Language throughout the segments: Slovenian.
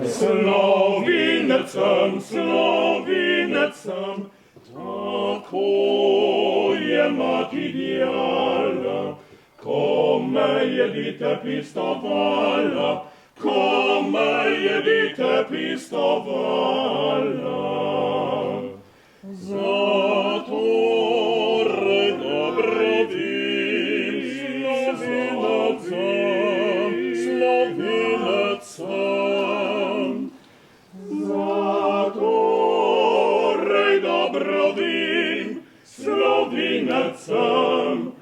Slovinec sem, tako je mati djala, ko me je dite pistovala, Zatorej dobro vim, slovinec sem. Zatorej dobro vim, slovinec sem.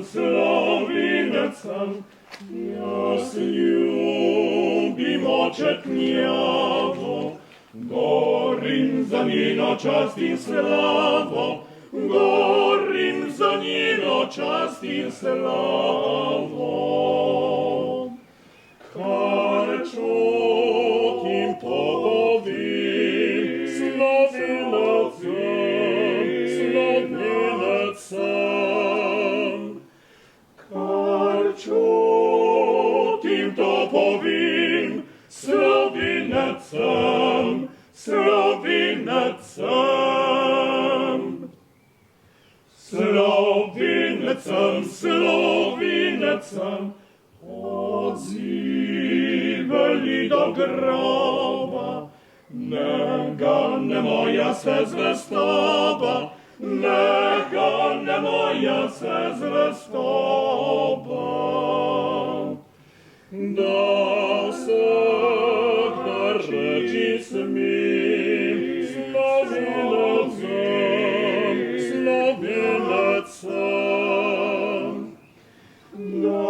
Slovinec sem, jaz ljubim očetnjavo, gorim za njeno čast in slavo, Kar čutim, to povim, slovinec sem. Kar čutim, to povim, slovinec sem. Slovinec sem, od zibeli do groba, ne moja se zvestoba, da se reči smim, slovinec sem. Da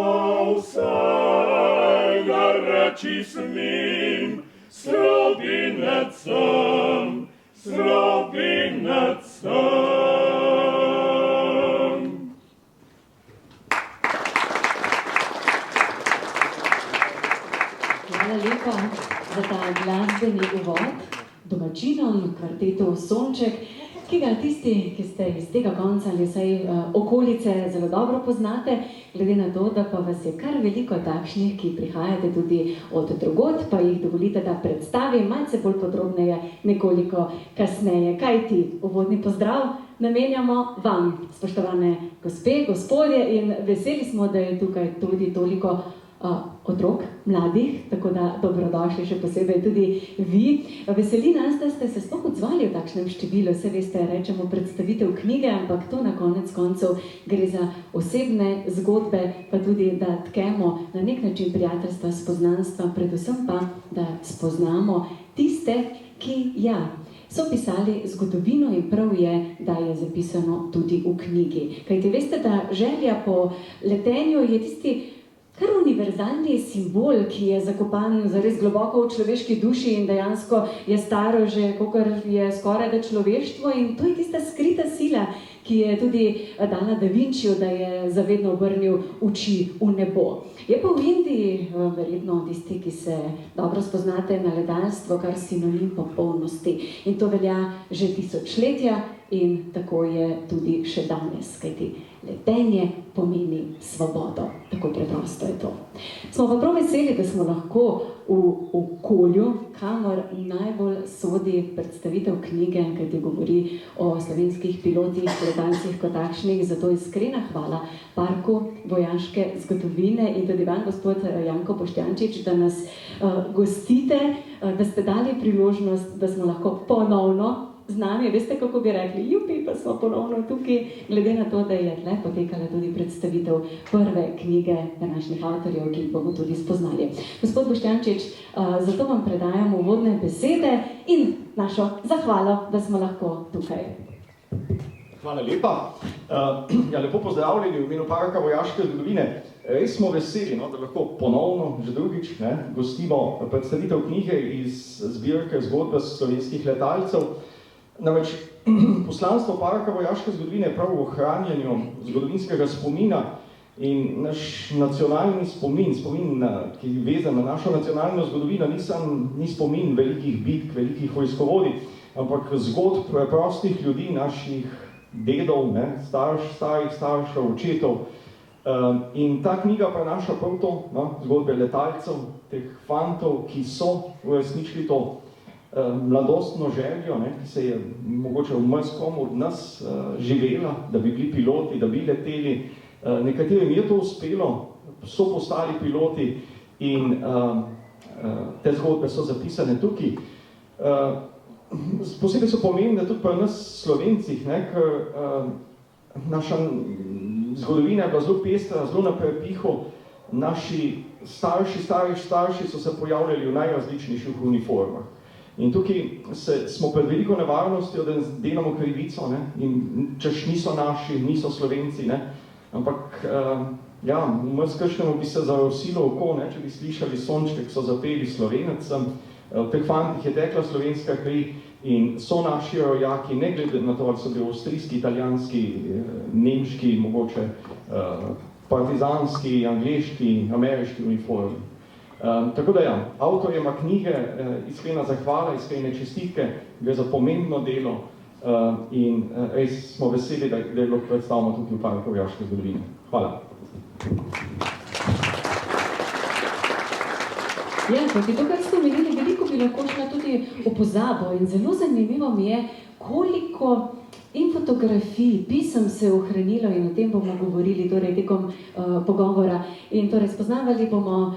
vsega reči smim, slovinec sem. Hvala lepa za ta glasbeni uvod domačinom kvartetu Sonček, ki ga tisti, ki ste iz tega konca ali vsaj okolice zelo dobro poznate, glede na to, da pa vas je kar veliko takšnih, ki prihajate tudi od drugod, pa jih dovolite, da predstavim malce bolj podrobneje nekoliko kasneje. Kajti uvodni pozdrav namenjamo vam, spoštovane gospe, gospodje, in veseli smo, da je tukaj tudi toliko otrok, mladih, tako da dobrodošli še posebej tudi vi. Veseli nas, da ste se sploh odzvali v takšnem številu. Vse veste, rečemo predstavitev knjige, ampak to na konec koncev gre za osebne zgodbe, pa tudi, da tkemo na nek način prijateljstva, spoznanstva, predvsem pa, da spoznamo tiste, ki so pisali zgodovino in prav je, da je zapisano tudi v knjigi. Kajti veste, da želja po letenju je tisti kar univerzalni simbol, ki je zakopan zares globoko v človeški duši in dejansko je staro že, kakor je skoraj da človeštvo, in to je tista skrita sila, ki je tudi dala Da Vinciju, da je zavedno obrnil oči v nebo. Je pa v Indiji verjetno tisti, ki se dobro spoznate na ledalstvo, kar sinonim popolnosti. In to velja že tisočletja in tako je tudi še danes, kajti letenje pomeni svobodo. Tako preprosto je to. Smo pa prav veseli, da smo lahko v okolju, kamor najbolj sodi predstavitev knjige, kajti govori o slovenskih pilotih, letalcih kot takšnih, zato iskrena hvala Parku vojaške zgodovine in tudi vam, gospod Janko Boštjančič, da nas gostite, da ste dali priložnost, da smo lahko ponovno z nami. Veste, kako bi rekli, jupi, pa smo ponovno tukaj, glede na to, da je tle potekala tudi predstavitev prve knjige današnjih avtorjev, ki jih bomo tudi spoznali. Gospod Boštjančič, zato vam predajam uvodne besede in našo zahvalo, da smo lahko tukaj. Hvala lepa. Lepo pozdravljeni v imenu Parka vojaške zgodovine. Res smo veseli, da lahko ponovno, že drugič, gostimo predstavitev knjige iz zbirke zgodbe slovenskih letalcev. Namreč poslanstvo Parka vojaške zgodovine je prav v ohranjanju zgodovinskega spomina in naš nacionalni spomin, ki je vezan na našo nacionalno zgodovino, ni spomin velikih bitk, velikih vojskovodij, ampak zgodb preprostih ljudi, naših dedov, ne, starih staršev, očetov. In ta knjiga prenaša prav to, no, zgodbe letalcev, teh fantov, ki so uresničili to mladostno željo, ne, ki se je mogoče v marskom od nas živela, da bi bili piloti, da bi leteli. Nekaterim je to uspelo, so postali piloti in te zgodbe so zapisane tukaj. Posebej so pomembne tudi pri nas Slovencih, ne, ker naša zgodovina je bila zelo pestra, zelo na prepihu. Naši starši so se pojavljali v najrazličnejših uniformah. In tukaj smo pred veliko nevarnostjo, da delamo krivico, ne, in češ niso naši, niso Slovenci, ne, ampak ja, v marsikšnem bi se zarosilo oko, ne, če bi slišali sončke, ki so zapeli Slovenecem. V teh fantih je tekla slovenska kri in so naši rojaki, ne glede na to, ali so bili avstrijski, italijanski, nemški, mogoče partizanski, angleški, ameriški uniformi. Tako da ja, avtorjema knjige, iskrena zahvala, iskrene čestitke, gre za pomembno delo in res smo veseli, da lahko predstavimo tukaj v Parku vojaške zgodovine. Hvala. Ja, kajti to, kar ste omenili, veliko bi lahko šla tudi v pozabo in zelo zanimivo mi je, koliko in fotografij, pisem se je ohranilo in o tem bomo govorili torej tekom pogovora in torej spoznavali bomo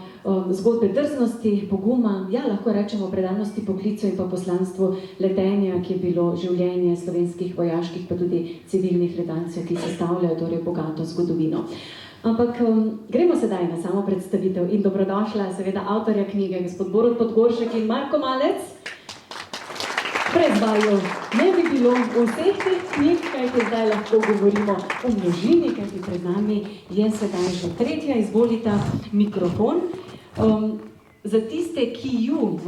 zgodbe drznosti, poguma, ja, lahko rečemo predanosti poklicu in pa poslanstvu letenja, ki je bilo življenje slovenskih vojaških pa tudi civilnih letalcev, ki sestavljajo torej bogato zgodovino. Ampak gremo sedaj na samo predstavitev in dobrodošla seveda avtorja knjige, gospod Borut Podgoršek in Marko Malec. Brez vaju ne bi bilo vseh teh knjig, kajti zdaj lahko govorimo o množini, kajti pred nami je sedaj že tretja, izvolita mikrofon. Za tiste, ki ju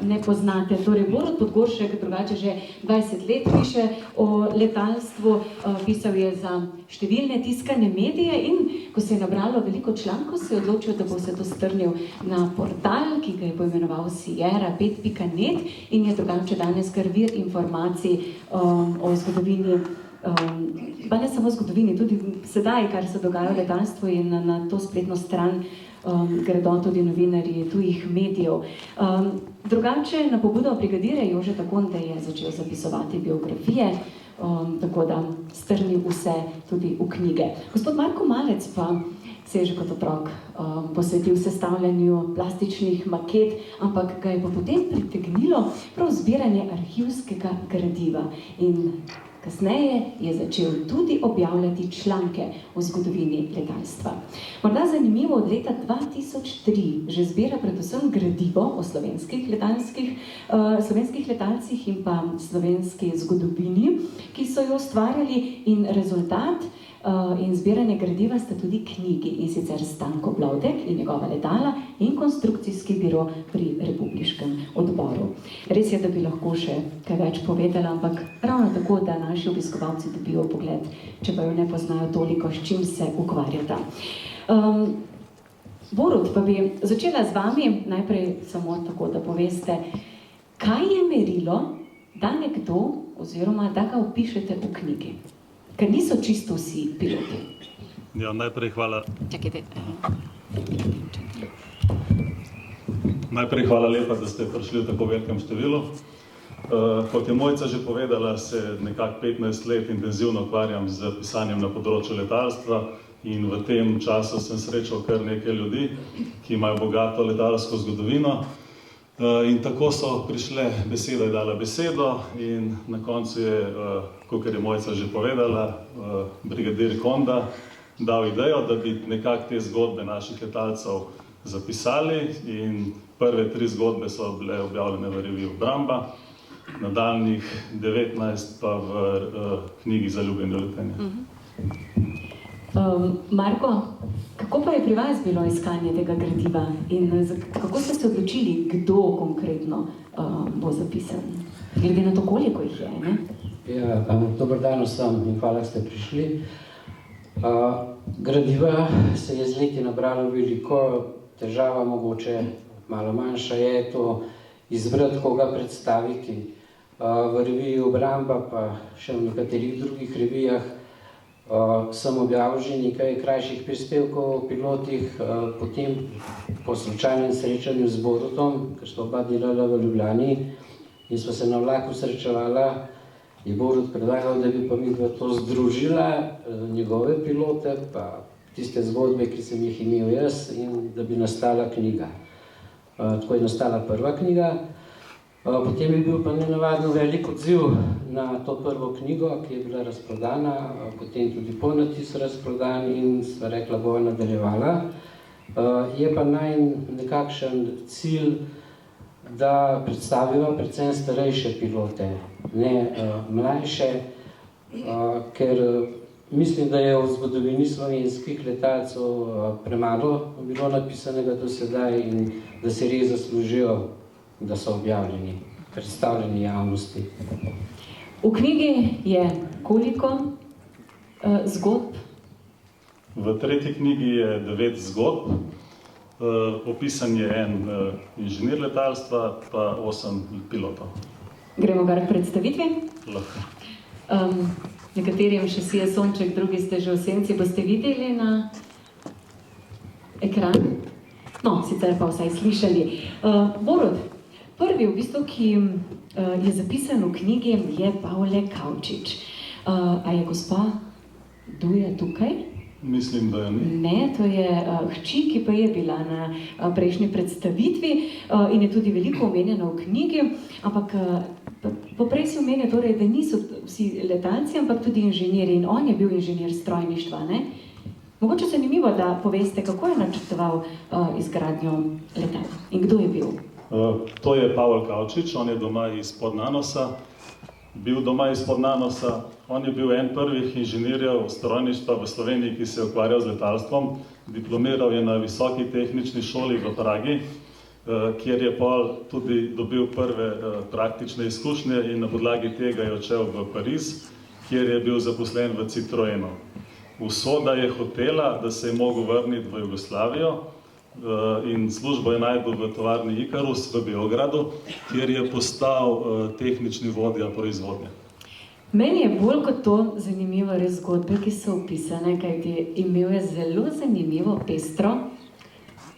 ne poznate, torej Borut Podgoršek drugače že 20 let piše o letalstvu, pisal je za številne tiskane medije in ko se je nabralo veliko člankov, se je odločil, da bo se to strnil na portal, ki ga je poimenoval Sierra5.net in je drugače danes kar vir informacij o zgodovini, pa ne samo zgodovini, tudi sedaj, kar se dogaja v letalstvu in na to spletno stran gredo tudi novinarji tujih medijev. Drugače, na pobudo brigadirja Jožeta Konde je začel zapisovati biografije, tako da strnil vse tudi v knjige. Gospod Marko Malec pa se je že kot otrok posvetil sestavljanju plastičnih maket, ampak ga je pa potem pritegnilo prav zbiranje arhivskega gradiva in kasneje je začel tudi objavljati članke o zgodovini letalstva. Morda zanimivo, od leta 2003 že zbira predvsem gradivo o slovenskih letalcih in pa slovenski zgodovini, ki so jo ustvarjali in rezultat in zbiranje gradiva sta tudi knjigi, in sicer Stanko Blavdek in njegova letala in konstrukcijski biro pri Republiškem odboru. Res je, da bi lahko še kaj več povedala, ampak ravno tako, da naši obiskovalci dobijo pogled, če pa jo ne poznajo toliko, s čim se ukvarjata. Borut, pa bi začela z vami, najprej samo tako, da poveste, kaj je merilo, da nekdo, oziroma da ga opišete v knjigi? Ker niso čisto vsi piloti. Ja, najprej hvala. Čakajte. Najprej hvala lepa, da ste prišli v tako velikem številu. Kot je Mojca že povedala, se nekako 15 let intenzivno ukvarjam z pisanjem na področju letalstva in v tem času sem srečal kar nekaj ljudi, ki imajo bogato letalsko zgodovino. In tako so prišle, beseda je dala besedo in na koncu je, kakor je Mojca že povedala, brigadir Konda dal idejo, da bi nekako te zgodbe naših letalcev zapisali in prve 3 zgodbe so bile objavljene v reviji Obramba, nadaljnjih 19 pa v knjigi Zaljubljeno letenje. Marko, kako pa je pri vas bilo iskanje tega gradiva in kako ste se odločili, kdo konkretno bo zapisan? Glede na to, koliko jih je, ne? Ja, dober dan vsem in hvala, da ste prišli. Gradiva se je z leti nabralo veliko, težava mogoče malo manjša je to izbrati, koga predstaviti. v reviji Obramba, pa še v nekaterih drugih revijah, sem objavil že nekaj krajših prispevkov o pilotih, potem po slučajnem srečanju z Borutom, ker smo oba delala v Ljubljani in smo se na vlaku srečevala, je Borut predlagal, da bi pa midva to združila, njegove pilote, pa tiste zgodbe, ki sem jih imel jaz, in da bi nastala knjiga. Tako je nastala prva knjiga. Potem je bil pa nenavadno velik odziv na to prvo knjigo, ki je bila razprodana, potem tudi ponatis razprodan in sva rekla, bova nadaljevala. Je pa nekakšen cilj, da predstaviva predvsem starejše pilote, ne mlajše, ker mislim, da je v zgodovini slovenskih letalcev premalo bilo napisanega do sedaj in da se res zaslužijo, da so objavljeni, predstavljeni javnosti. V knjigi je koliko zgodb? V tretji knjigi je 9 zgodb. Opisan je en inženir letalstva, pa 8 pilotov. Gremo kar k predstavitvi. Lahko. Nekaterim še sije sonček, drugi ste že v senci. Boste videli na ekran? No, sicer pa vsaj slišali. Borut, prvi v bistvu, ki je zapisan v knjigi, je Pavle Kavčič. A je gospa Duja tukaj? Mislim, da je ni. Ne, to je hči, ki pa je bila na prejšnji predstavitvi in je tudi veliko omenjena v knjigi, ampak poprej si omenja torej, da niso vsi letalci, ampak tudi inženirji in on je bil inženir strojništva, ne? Mogoče zanimivo, da poveste, kako je načrtoval izgradnjo letal in kdo je bil? To je Pavel Kavčič, on je doma iz Podnanosa. On je bil en prvih inženirjev strojništva v Sloveniji, ki se je ukvarjal z letalstvom. Diplomiral je na Visoki tehnični šoli v Pragi, kjer je pol tudi dobil prve praktične izkušnje in na podlagi tega je odšel v Pariz, kjer je bil zaposlen v Citroenu. Usoda je hotela, da se je mogel vrniti v Jugoslavijo in službo je najdel v tovarni Ikarus v Beogradu, kjer je postal tehnični vodja proizvodnje. Meni je bolj kot to zanimivo res zgodbe, ki so opisane, kajti imel je zelo zanimivo, pestro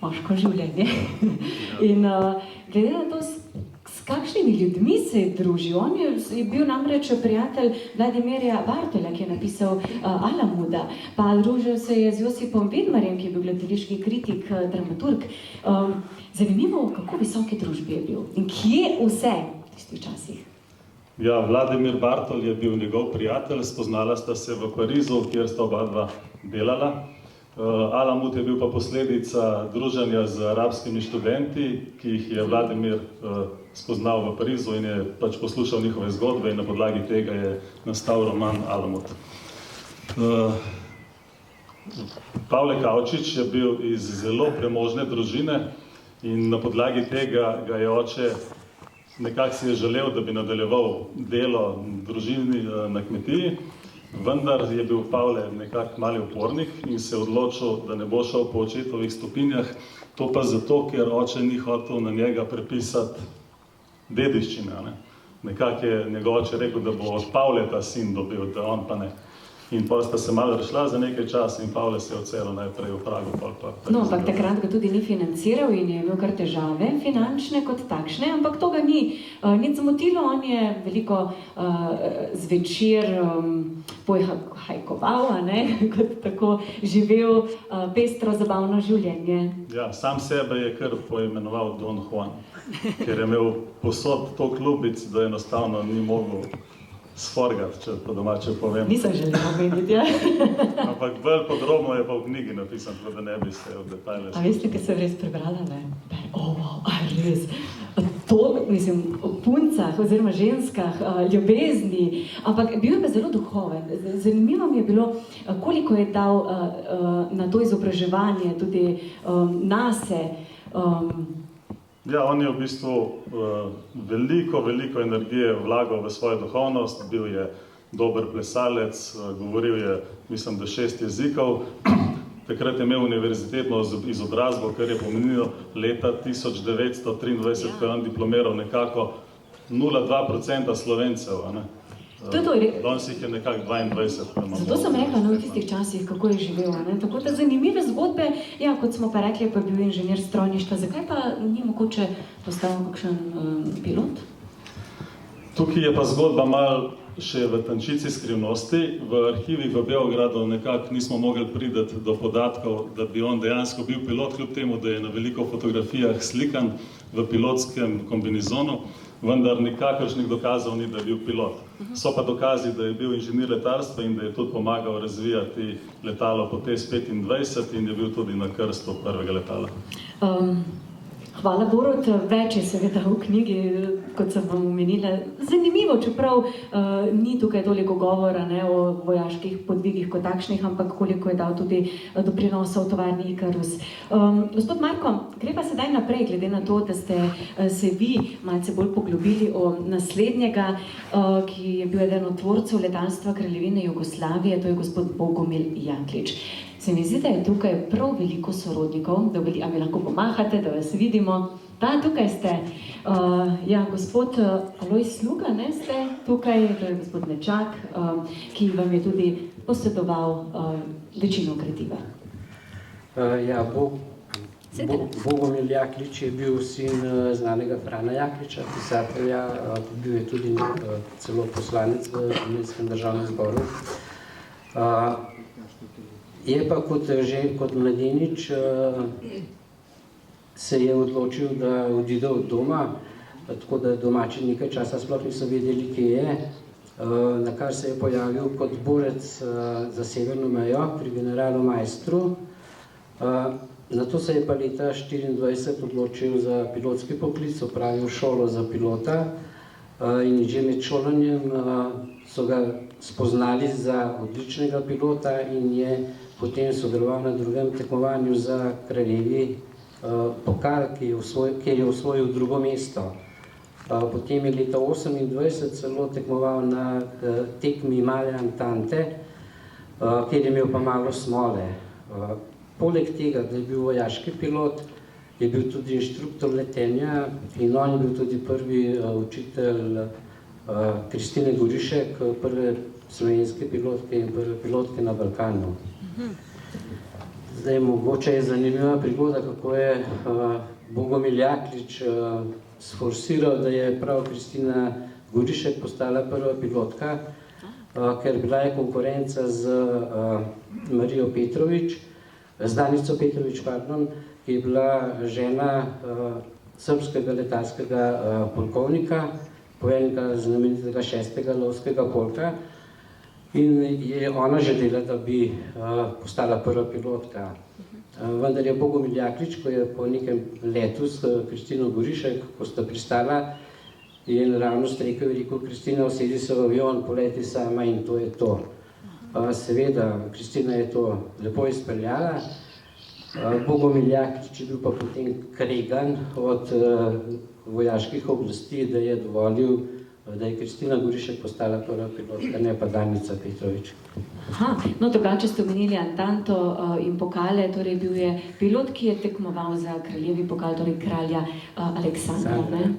moško življenje. In glede na to, s kakšnimi ljudmi se je družil, on je bil namreč prijatelj Vladimirja Bartola, ki je napisal Alamuda, pa družil se je z Josipom Vidmarjem, ki je bil gledališki kritik, dramaturg. Zanimivo, kako visoki družbi je bil in kje vse v tistih časih. Ja, Vladimir Bartol je bil njegov prijatelj, spoznala sta se v Parizu, kjer sta oba dva delala. Alamut je bil pa posledica druženja z arabskimi študenti, ki jih je Vladimir spoznal v Parizu in je pač poslušal njihove zgodbe in na podlagi tega je nastal roman Alamut. Pavle Kavčič je bil iz zelo premožne družine in na podlagi tega ga je oče nekako si je želel, da bi nadaljeval delo družini na kmetiji, vendar je bil Pavle nekako mali upornik in se odločil, da ne bo šel po očetovih stopinjah, to pa zato, ker oče ni hotel na njega prepisati dediščine. Nekako je njegov oče rekel, da bo od Pavleta sin dobil, da on pa ne. In pa sta se malo rešila za nekaj časa in Pavle se je odselil najprej v Pragu. No, ampak takrat ga tudi ni financiral in je imel kar težave, finančne kot takšne, ampak to ga ni nič zmotilo, on je veliko zvečer pohajkoval, kot tako živel pestro, zabavno življenje. Ja, sam sebe je kar poimenoval Don Juan, ker je imel posod toliko ljubic, da enostavno ni mogel sforgati, če po domače povem. Nisem želela omeniti, ja. Ampak bolj podrobno je pa v knjigi napisan, da ne bi se v detajle. A veste, kaj sem res prebrala, ne? Wow, res. To, mislim, o puncah oziroma ženskah, ljubezni, ampak bil je pa zelo duhoven. Zanimivo mi je bilo, koliko je dal na to izobraževanje, tudi nase. Ja, on je v bistvu veliko energije vlagal v svojo duhovnost, bil je dober plesalec, govoril je, mislim, da 6 jezikov. Takrat je imel univerzitetno izobrazbo, kar je pomenilo leta 1923, ko je on diplomiral nekako 0,2% Slovencev, a ne. To je to. Danes jih je nekako 22. Zato sem rekla, no, v tistih časih, kako je živel, ne? Tako da zanimive zgodbe, ja, kot smo pa rekli, pa je bil inženir strojništva, zakaj pa ni mogoče postal kakšen pilot? Tukaj je pa zgodba malo še v tančici skrivnosti. V arhivih v Beogradu nekako nismo mogli priti do podatkov, da bi on dejansko bil pilot, kljub temu, da je na veliko fotografijah slikan v pilotskem kombinizonu, vendar nikakršnih dokazov ni, da je bil pilot. So pa dokazi, da je bil inženir letalstva in da je tudi pomagal razvijati letalo Potez-25 in je bil tudi na krstu prvega letala. Hvala, Borut. Več je seveda v knjigi, kot sem vam omenila. Zanimivo, čeprav ni tukaj toliko govora, ne, o vojaških podvigih kot takšnih, ampak koliko je dal tudi doprinosa v tovarni Ikarus. Gospod Marko, gre pa sedaj naprej, glede na to, da ste se vi malce bolj poglobili o naslednjega, ki je bil eden od tvorcev letalstva Kraljevine Jugoslavije, to je gospod Bogomil Jaklič. Se mi zdi, da je tukaj prav veliko sorodnikov, da mi lahko pomahate, da vas vidimo. Da, tukaj ste. Ja, gospod Alojz Sluga, ne, ste tukaj, to je gospod Nečak, ki vam je tudi posredoval večino gradiva. Ja, Bogomil Jaklič je bil sin znanega Frana Jakliča, pisatelja, bil je tudi celo poslanec v Slovenskem državnem zboru. Je pa kot mladenič se je odločil, da odide od doma, tako da domači nekaj časa sploh niso vedeli, kje je, na kar se je pojavil kot borec za severno mejo pri generalu Maestru. Nato se je pa leta 1924 odločil za pilotski poklic, opravil šolo za pilota in že med šolanjem so ga spoznali za odličnega pilota in je potem sodeloval na drugem tekmovanju za kraljevi pokal, kjer je osvojil drugo mesto. Potem je leta 1928 celo tekmoval na tekmi Male Antante, kjer je imel pa malo smole. Poleg tega, da je bil vojaški pilot, je bil tudi inštruktor letenja in on je bil tudi prvi učitelj Kristine Gorišek, prve slovenske pilotke in prve pilotke na Balkanu. Zdaj, mogoče je zanimiva prigoda, kako je Bogomil Jaklič sforsiral, da je prav Kristina Gorišek postala prva pilotka, ker bila je konkurenca z Marijo Petrovič, z Danico Petrovič, pardon, ki je bila žena srbskega letalskega polkovnika, poveljnika znamenitega 6. lovskega polka. In je ona želela, da bi postala prva pilotka. Vendar je Bogomil Jaklič, ko je po nekem letu s Kristino Gorišek, ko sta pristala, je naravnost rekel, Kristina, usedi se v avion, poleti sama in to je to. Seveda, Kristina je to lepo izpeljala. Bogomil Jaklič je bil pa potem kregan od vojaških oblasti, da je dovolil, da je Kristina Gorišek postala prva pilotka, ne pa Danica Petrovič. Aha, no drugače ste omenili Antanto in pokale, torej bil je pilot, ki je tekmoval za kraljevi pokal, torej kralja Aleksandra, ne?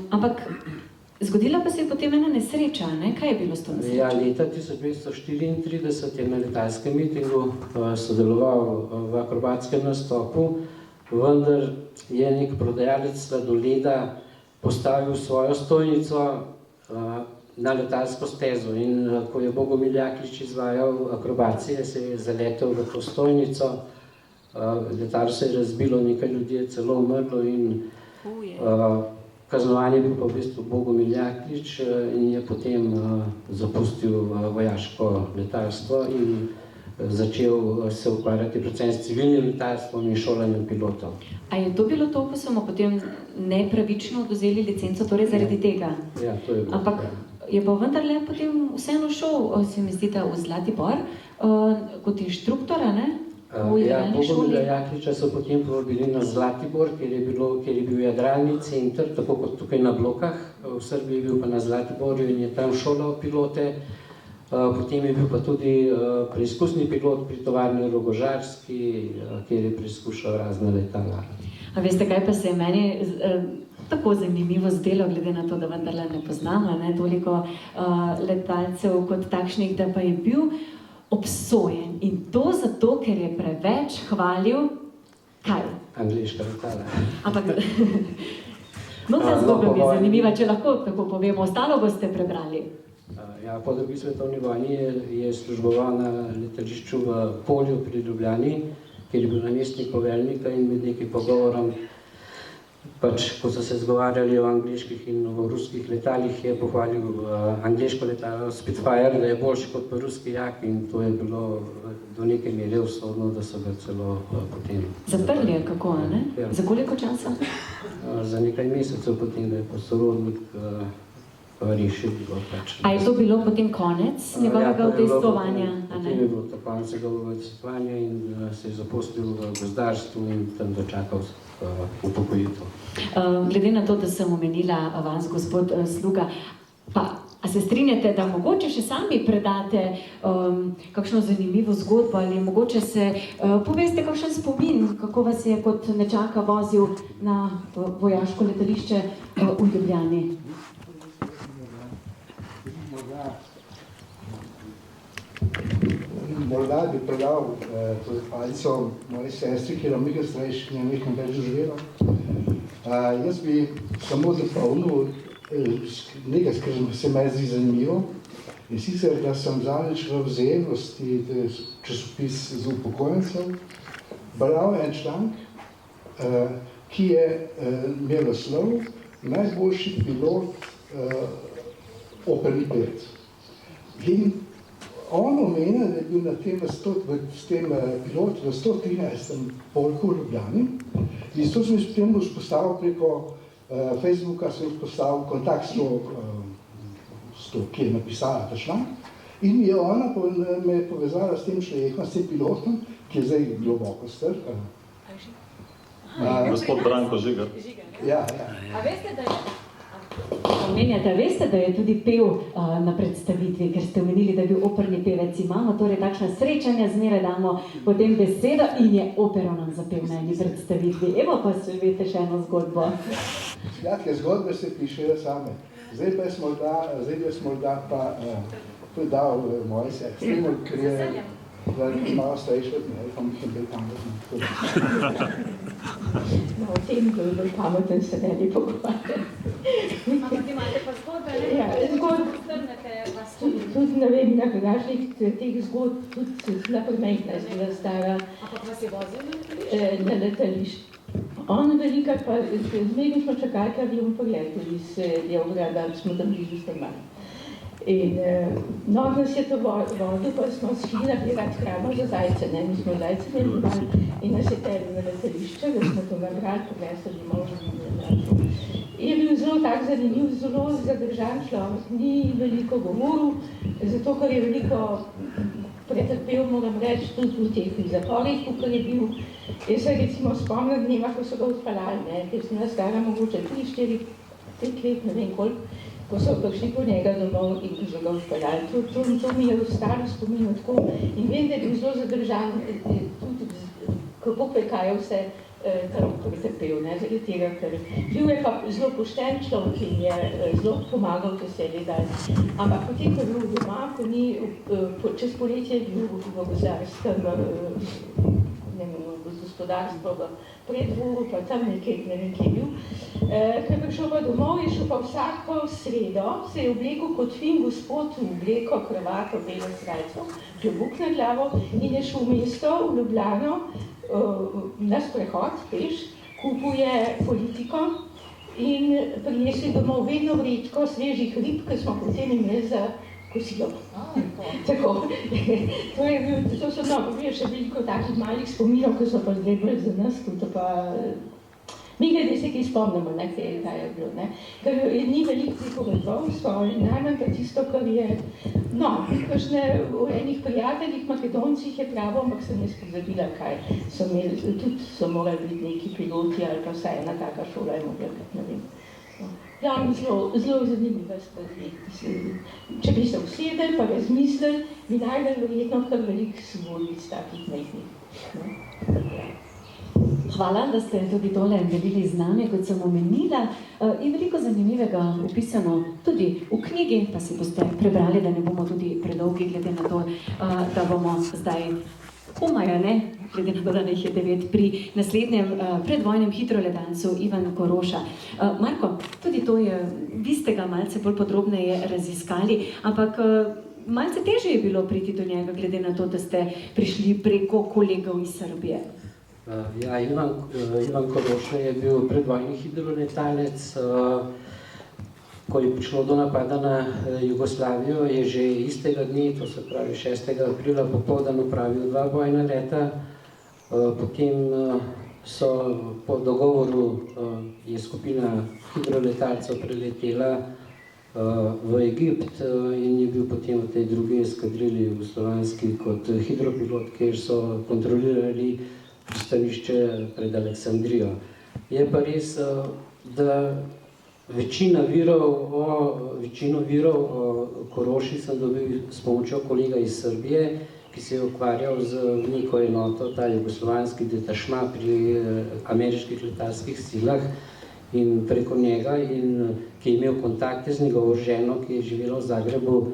Ampak zgodila pa se je potem ena nesreča, ne? Kaj je bilo s to nesrečo? Ja, leta 1534 je na letalskem mitingu sodeloval v akrobatskem nastopu, vendar je nek prodajalec sladoleda postavil svojo stojnico na letalsko stezo in ko je Bogomil Jaklič izvajal akrobacije, se je zaletel v to stojnico, letalo se je razbilo, nekaj ljudi je celo umrlo in kaznovan je bil pa v bistvu Bogomil Jaklič in je potem zapustil vojaško letalstvo in začel se ukvarjati predvsem s civilnim letalstvom in šolanjem pilotov. A je to bilo to, ko so mu potem nepravično odvzeli licenco, torej zaradi tega? Ja, to je bilo. Ampak je pa vendarle potem vseeno šel, se mi zdi, da v Zlatibor kot inštruktora, ne? Ja, Bogomila Jakliča so potem povabili na Zlatibor, kjer je bil jadralni center, tako kot tukaj na Blokah, v Srbiji je bil pa na Zlatiborju in je tam šolal pilote. Potem je bil pa tudi preizkusni pilot pri tovarni Rogožarski, kjer je preizkušal razne letala. A veste, kaj pa se je meni tako zanimivo zdelo, glede na to, da vendarle ne poznamo toliko letalcev kot takšnih, da pa je bil obsojen. In to zato, ker je preveč hvalil, kaj? Angleška letala. Ampak, ta zgodba mi je zanimiva, če lahko tako povemo, ostalo boste prebrali. Ja, po drugi svetovni vojni je služboval na letališču v Polju pri Ljubljani, kjer je bil namestnik poveljnika in med nekim pogovorom, ko so se zgovarjali o angleških in o ruskih letalih, je pohvalil angleško letalo Spitfire, da je boljši kot pa ruski jak, in to je bilo do neke mere usodno, da so ga celo potem zaprli, kako, ne? Ja. Za koliko časa? Za nekaj mesecev potem, da je pa sorodnik rešil. A je to bilo potem konec njegovega udejstvovanja? Potem je bilo to konec njegovega udejstvovanja in se je zaposlil v gozdarstvu in tam dočakal upokojitev. Glede na to, da sem omenila vas, gospod Sluga, a se strinjate, da mogoče še sami predate kakšno zanimivo zgodbo ali mogoče se poveste kakšen spomin, kako vas je kot nečaka vozil na vojaško letališče v Ljubljani? Morda bi predal to zahvalico moji sestri, ki je nekaj starejših, nekaj več doživela. Jaz bi samo zapomnil nekaj, kar se me zdi zanimivo. In sicer, da sem zadnjič v Vzajemnosti, časopis z upokojencev, bral en članek, ki je imel naslov najboljši pilot operni pevec. In on omenja, da je bil na tem pilot v 113. polku v Ljubljani. In to sem potem vzpostavil preko Facebooka, sem vzpostavil kontakt s to, ki je napisala ta članek. In je ona me povezala s tem človekom, s tem pilotom, ki je zdaj globoko str. Gospod Branko Žigar. Ja. A veste, da je... Omenjate, veste, da je tudi pel na predstavitvi, ker ste omenili, da je bil operni pevec. Imamo torej takšna srečanja, zmeraj damo potem besedo in je opero nam zapel na eni predstavitvi. Evo pa se veste še eno zgodbo. Skratka, zgodbe se pišejo same. Zdaj pa smo morda pa to dal moji sestri, ker je malo starejši od mene, pa mi je bil pameten. No, o tem, ko je bil pameten, se ne bi pogovarjali. Ampak imate pa zgodbe, ne? Ja, Strnete vas tudi ne vem, na kakšnih teh zgodb, tudi zelo premehna je bila stara. Ampak vas je vozil na letališču. On velika pa, zmerno smo čakali, kar bomo pogledali iz Beograda, smo tam blizu stanovali. In nas je to vodil, pa smo šli nabirati hrano za zajce, ne, mi smo zajce nabirali in nas je telil na letališče, da smo to nabrali, pogledali domov. Je bil zelo tak zanimiv, zelo zadržan človek, ni veliko govoril, zato ker je veliko pretrpel, moram reči, tudi v teh zaporih, kot je bil. Jaz se recimo spomnim dneva, ko so ga odpeljali, ne, ker sem stara mogoče 3-4 let, ne vem koliko, ko so prišli po njega domov in ko so ga odpeljali. To mi je ostalo spominjal tako in vem, da je bil zelo zadržan, tudi kako kaj vse kar pretrpel, ne, zaradi tega, ker bil je pa zelo pošten človek in je zelo pomagal veselje dati. Ampak potem, ko je bil doma, ko ni, čez poletje je bil v gozdarskem, gospodarstvo v Preddvoru, pa tam nekaj, ne vem, kje je bil. Ko je prišel pa domov, je šel pa vsako sredo, se je oblekel kot fin gospod v obleko, kravato, belo srajco, klobuk na glavo in je šel v mesto, v Ljubljano, na sprehod, peš, kupuje politiko in prinesli domov vedno vrečko svežih rib, ki smo potem imeli za kosilo. Tako. To so še veliko takih malih spominov, ki so pa zdaj bolj za nas, kot pa mi glede se kaj spomnimo, ne, kaj je bilo, ne. Ker ni veliko pripovedov, najmanj pa tisto, kar je, no, kakšne o enih prijateljih Makedoncih je pravo, ampak sem jaz pozabila, kaj so imeli, tudi so morali biti neki piloti ali pa vsaj ena taka šola je mogla biti, ne vem. Ja, zelo zanimiva stvari. Če bi se usedeli pa razmislili, bi najdeli verjetno kar veliko zgodbic takih majhnih. Hvala, da ste tudi tole delili z nami, kot sem omenila. Je veliko zanimivega opisano tudi v knjigi, pa si boste prebrali, da ne bomo tudi predolgi, glede na to, da bomo zdaj umaja, ne? Glede na to, da jih je 9 pri naslednjem predvojnem hitroletalcu Ivan Koroša. Marko, tudi to je, vi ste ga malce bolj podrobneje raziskali, ampak malce težje je bilo priti do njega, glede na to, da ste prišli preko kolegov iz Srbije. Ja, Ivan Koroša je bil predvojni hidroletalec. Ko je prišlo do napada na Jugoslavijo, je že istega dne, to se pravi 6. aprila popoldan opravil 2 bojna leta. Potem so po dogovoru je skupina hidroletalcev preletela v Egipt in je bil potem v tej drugi eskadrili jugoslovanski kot hidropilot, kjer so kontrolirali pristanišče pred Aleksandrijo. Je pa res, da večino virov o Koroši sem dobil s pomočjo kolega iz Srbije, ki se je ukvarjal z neko enoto, ta jugoslovanski detašma pri ameriških letalskih silah in preko njega, in ki je imel kontakte z njegovo ženo, ki je živela v Zagrebu,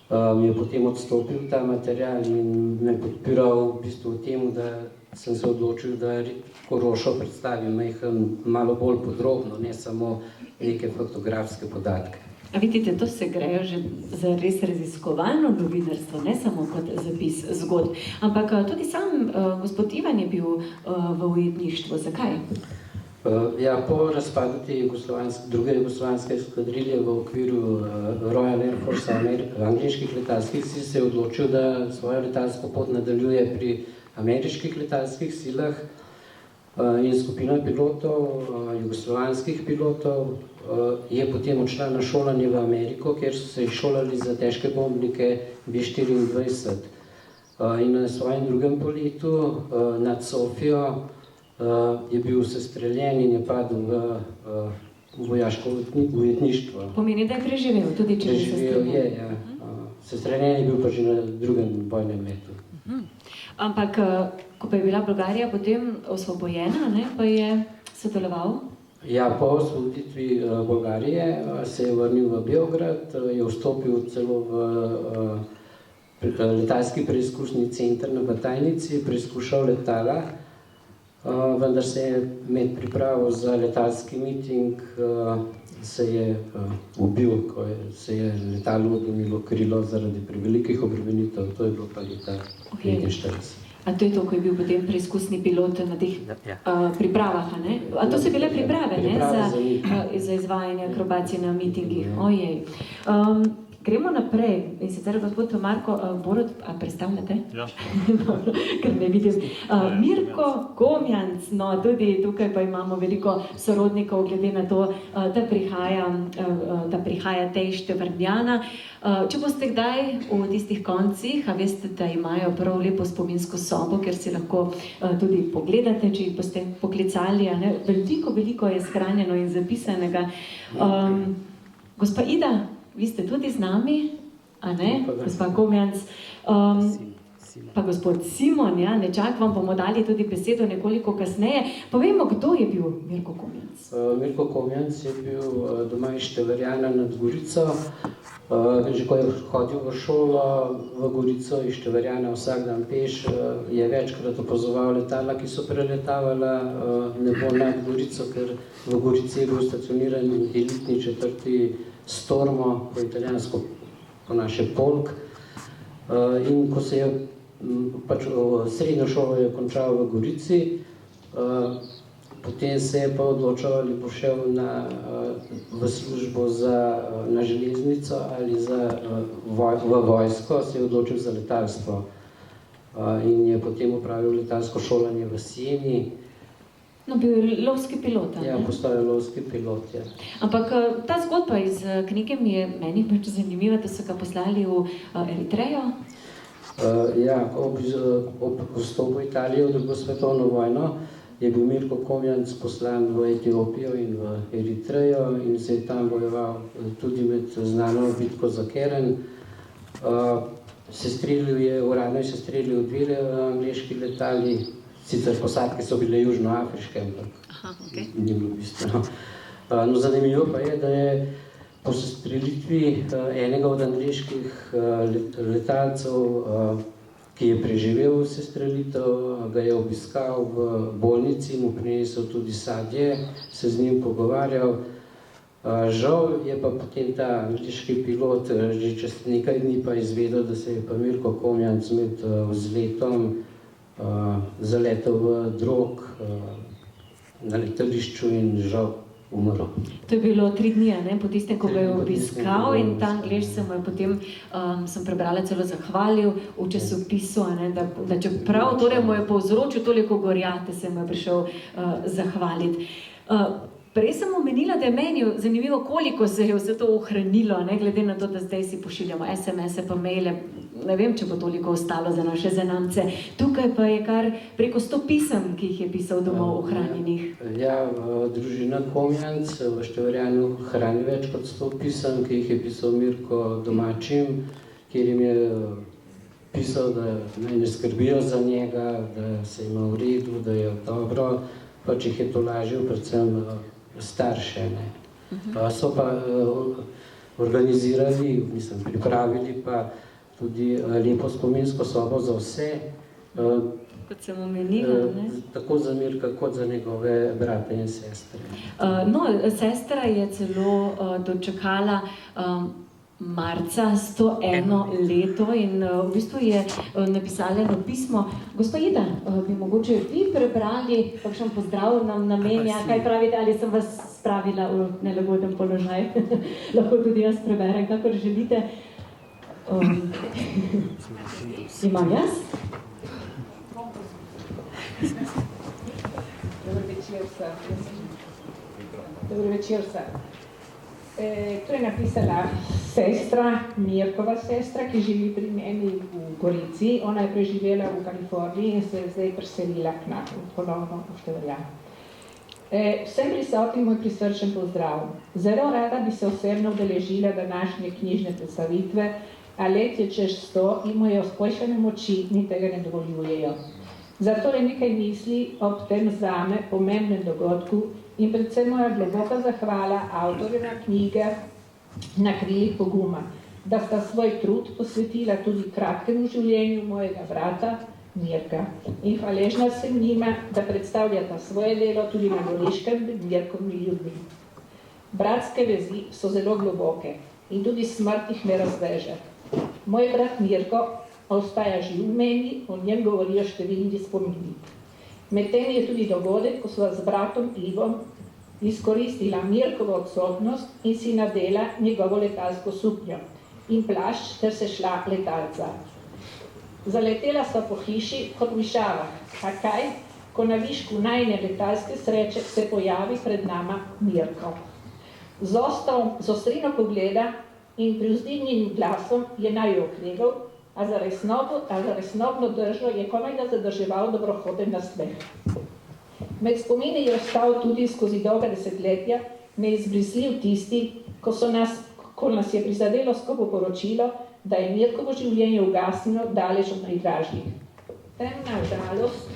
mi je potem odstopil ta material in me podpiral v bistvu v tem, da sem se odločil, da Korošo predstavim malo bolj podrobno, ne samo neke fotografske podatke. A vidite, to se grejo že za res raziskovalno novinarstvo, ne samo kot zapis zgodb. Ampak tudi sam gospod Ivan je bil v ujetništvu. Zakaj? Ja, po razpadu te druge jugoslovanske eskadrilje v okviru Royal Air Force angleških letalskih sil se je odločil, da svojo letalsko pot nadaljuje pri ameriških letalskih silah in skupina pilotov, jugoslovanskih pilotov, je potem odšla na šolanje v Ameriko, kjer so se šolali za težke bombnike B-24. In na svojem drugem poletu nad Sofijo je bil sestreljen in je padel v vojaško ujetništvo. Pomeni, da je preživel, tudi če je sestreljen. Preživel je, ja. Sestreljen je bil pa že na drugem bojnem letu. Ampak, ko pa je bila Bolgarija potem osvobojena, ne, pa je sodeloval? Ja, po osvoboditvi Bolgarije se je vrnil v Beograd, je vstopil celo v letalski preizkusni center na Batajnici, preizkušal letala, vendar se je med pripravo za letalski miting se je ubil, ko se je letalo odlomilo krilo zaradi prevelikih obremenitev, to je bilo pa leta 1945. A to je to, ko je bil potem preizkusni pilot na teh pripravah, ne? A to so bile priprave, ne? Za izvajanje akrobacije na mitingih. Ojej. Gremo naprej. In sicer, gospod Marko Borut, a predstavljate? Ja. Ker ne vidim. Mirko Komjanc, no, tudi tukaj pa imamo veliko sorodnikov, glede na to, da prihaja tej Števrnjana. Če boste kdaj v tistih koncih, a veste, da imajo prav lepo spominsko sobo, ker si lahko tudi pogledate, če jih boste poklicali, ne? Veliko je shranjeno in zapisanega. Gospa Ida, vi ste tudi z nami, a ne? Gospa Komjanc, pa gospod Simon, ja, nečak vam bomo dali tudi besedo nekoliko kasneje. Povejmo, kdo je bil Mirko Komjanc? Mirko Komjanc je bil doma iz Števrjana nad Gorico. Že ko je hodil v šolo v Gorico iz Števrjana vsak dan peš, je večkrat opazoval letala, ki so preletavala nebo nad Gorico, ker v Gorici je bil stacioniran elitni 4. Stormo, po italijansko, po naše Polk. In ko se je pač srednjo šolo je končal v Gorici, potem se je pa odločal, ali bo šel v službo na železnico ali v vojsko, se je odločil za letalstvo. In je potem opravil letalsko šolanje v Sieni. No, bil je lovski pilot, ne? Ja, postal je lovski pilot, ja. Ampak ta zgodba iz knjige mi je meni pač zanimiva, da so ga poslali v Eritrejo. Ja, ob vstopu Italije v drugo svetovno vojno je bil Mirko Komjanc poslan v Etiopijo in v Eritrejo in se je tam bojeval tudi med znano bitko za Keren. Uradno je sestrelil 2 angleški letali, sicer posadke so bile južnoafriške, ampak ni bilo bistveno. No, zanimivo pa je, da je po sestrelitvi enega od angleških letalcev, ki je preživel sestrelitev, ga je obiskal v bolnici, mu prinesel tudi sadje, se z njim pogovarjal. Žal je pa potem ta angleški pilot že čez nekaj dni pa izvedel, da se je pa Mirko Komjanc med vzletom zaletel v drog na letališču in žal umrl. To je bilo 3 dni, ne, po tistem, ko ga je obiskal in ta Anglež se mu je potem, sem prebrala, celo zahvalil v časopisu, ne, da čeprav torej mu je povzročil toliko gorjate, se mu je prišel zahvaliti. Prej sem omenila, da je meni zanimivo, koliko se je vse to ohranilo, ne, glede na to, da zdaj si pošiljamo SMS-e pa maile, ne vem, če bo toliko ostalo za naše zanamce. Tukaj pa je kar preko 100 pisem, ki jih je pisal domov ohranjenih. Ja, družina Komjanc v Števarjanu hrani več kot 100 pisem, ki jih je pisal Mirko domačim, kjer jim je pisal, da naj ne skrbijo za njega, da se ima v redu, da je dobro, pač jih je tolažil predvsem starše. Ne. So pa organizirali, pripravili pa tudi lepo spominsko sobo za vse, kot sem omenila, ne? Tako za Mirka, kot za njegove brate in sestre. No, sestra je celo dočakala marca 101 leto in v bistvu je napisala eno pismo. Gospa Ida, bi mogoče vi prebrali kakšen pozdrav nam namenja, kaj pravite, ali sem vas spravila v nelagoden položaj? Lahko tudi jaz preberem, kakor želite. Imam jaz? Dober večer vsem. To je napisala sestra, Mirkova sestra, ki živi pri meni v Gorici. Ona je preživela v Kaliforniji in se je zdaj preselila k nam, ponovno v Števarjan. Vsem prisotnim moj prisrčen pozdrav. Zelo rada bi se osebno udeležila današnje knjižne predstavitve, a let je čez 100 in moje splošne moči mi tega ne dovoljujejo. Zato je nekaj misli ob tem zame pomembnem dogodku in predvsem moja globoka zahvala avtorjeva knjige Na krilih poguma, da sta svoj trud posvetila tudi kratkemu življenju mojega brata Mirka. In hvaležna sem njima, da predstavljata svoje delo tudi na Goriškem med Mirkovimi ljudmi. Bratske vezi so zelo globoke in tudi smrt jih ne razveže. Moj brat Mirko ostaja živ v meni, o njem govorijo številni spomini. Medtem je tudi dogodek, ko sva z bratom Ivom izkoristila Mirkovo odsotnost in si nadela njegovo letalsko suknjo in plašč ter se šla letalca. Zaletela sva po hiši kot mišava, a kaj, ko na višku najine letalske sreče se pojavi pred nama Mirko. Z ostrino pogleda in privzdignjenim glasom je naju okregal, a za resnobno držo je komajda zadrževal dobrohoten nasmeh. Med spomini je ostal tudi skozi dolga desetletja neizbrisljiv tisti, ko nas je prizadelo skopo poročilo, da je Mirkovo življenje ugasnilo daleč od najdražjih. Temna žalost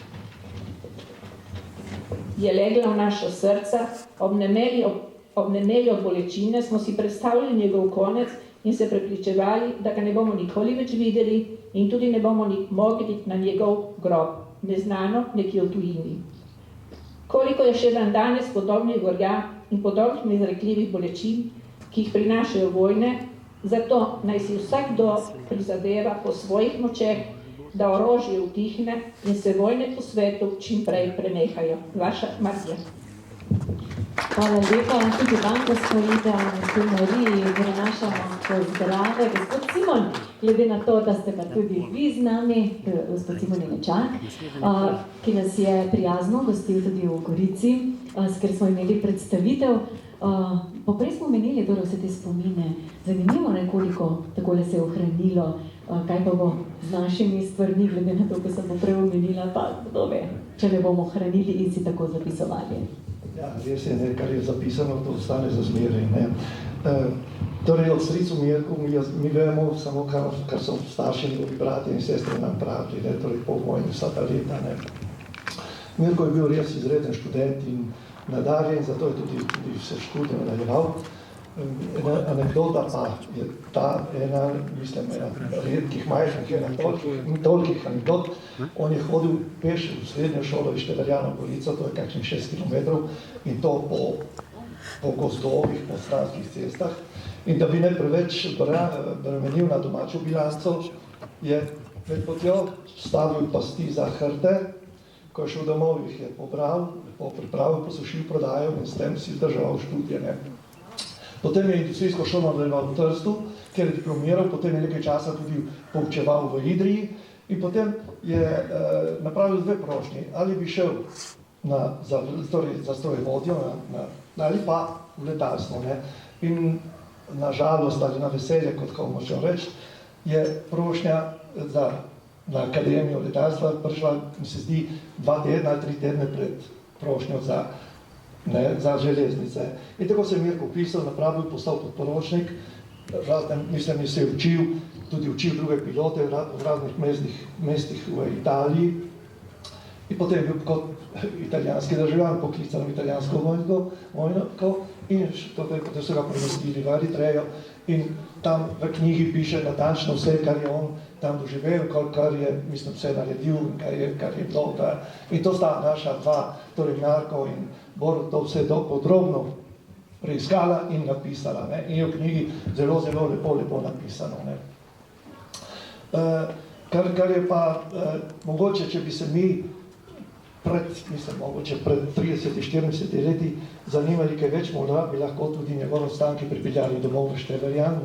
je legla v naša srca, obnemeli od bolečine smo si predstavljali njegov konec in se prepričevali, da ga ne bomo nikoli več videli in tudi ne bomo mogli na njegov grob, neznano nekje v tujini. Koliko je še dan danes podobnih gorja in podobnih neizrekljivih bolečin, ki jih prinašajo vojne, zato naj si vsakdo prizadeva po svojih močeh, da orožje utihne in se vojne po svetu čim prej prenehajo. Vaša Marija. Hvala lepa, tudi vam, gospod Ida, gospod Mariji, prenašamo pozdrave. Gospod Simon, glede na to, da ste pa tudi vi z nami, gospod Simon Nečak, ki nas je prijazno gostil tudi v Gorici, ker smo imeli predstavitev. Poprej smo menili vse te spomine. Zanimivo nekoliko takole se je ohranilo, kaj pa bo z našimi stvarmi, glede na to, ko sem poprej omenila, pa kdo ve, če ne bomo hranili in si tako zapisovali. Ja, res je, ne, kar je zapisano, to ostane za zmeraj. Torej, od stricu Mirku mi vemo samo, kar so starši njegovi brati in sestre nam pravili, torej po vojni vsa ta leta. Mirko je bil res izreden študent in nadarjen, zato je tudi vse študije nadaljeval. Anekdota pa je ta ena, mislim, redkih majhnih tolikih anekdot. On je hodil peš v srednjo šolo iz Števeljana v Gorico, to je kakšnih 6 kilometrov, in to po gozdovih, po stranskih cestah. In da bi ne preveč bremenil na domačo bilanco, je med potjo stavil pasti za hrte, ko je šel domov, jih je pobral, lepo pripravil, posušil, prodajal in s tem si zdržal študije. Potem je industrijsko šolo nadaljeval v Trstu, kjer je diplomiral, potem je nekaj časa tudi poučeval v Idriji in potem je napravil 2 prošnji, ali bi šel za strojevodjo ali pa v letalstvo. In na žalost ali na veselje, kot homo še reči, je prošnja na Akademijo letalstva prišla, mi se zdi, 2 tedna ali 3 tedne pred prošnjo za železnice. In tako se je Mirko upisal, napravil, postal podporočnik, mislim, da se je učil druge pilote v raznih mestih v Italiji. In potem je bil kot italijanski državljan poklican v italijansko vojno in potem so ga premestili v Eritrejo in tam v knjigi piše natančno vse, kar je on tam doživel, kar je, mislim, vse naredil in kar je bilo. In to sta naša 2, torej Marko in Borut, to vse podrobno preiskala in napisala. In je v knjigi zelo, zelo lepo napisano. Kar je pa mogoče, če bi se mi pred 30-40 leti zanimali kaj več, morda bi lahko tudi njegove ostanke pripeljali domov v Števerjan,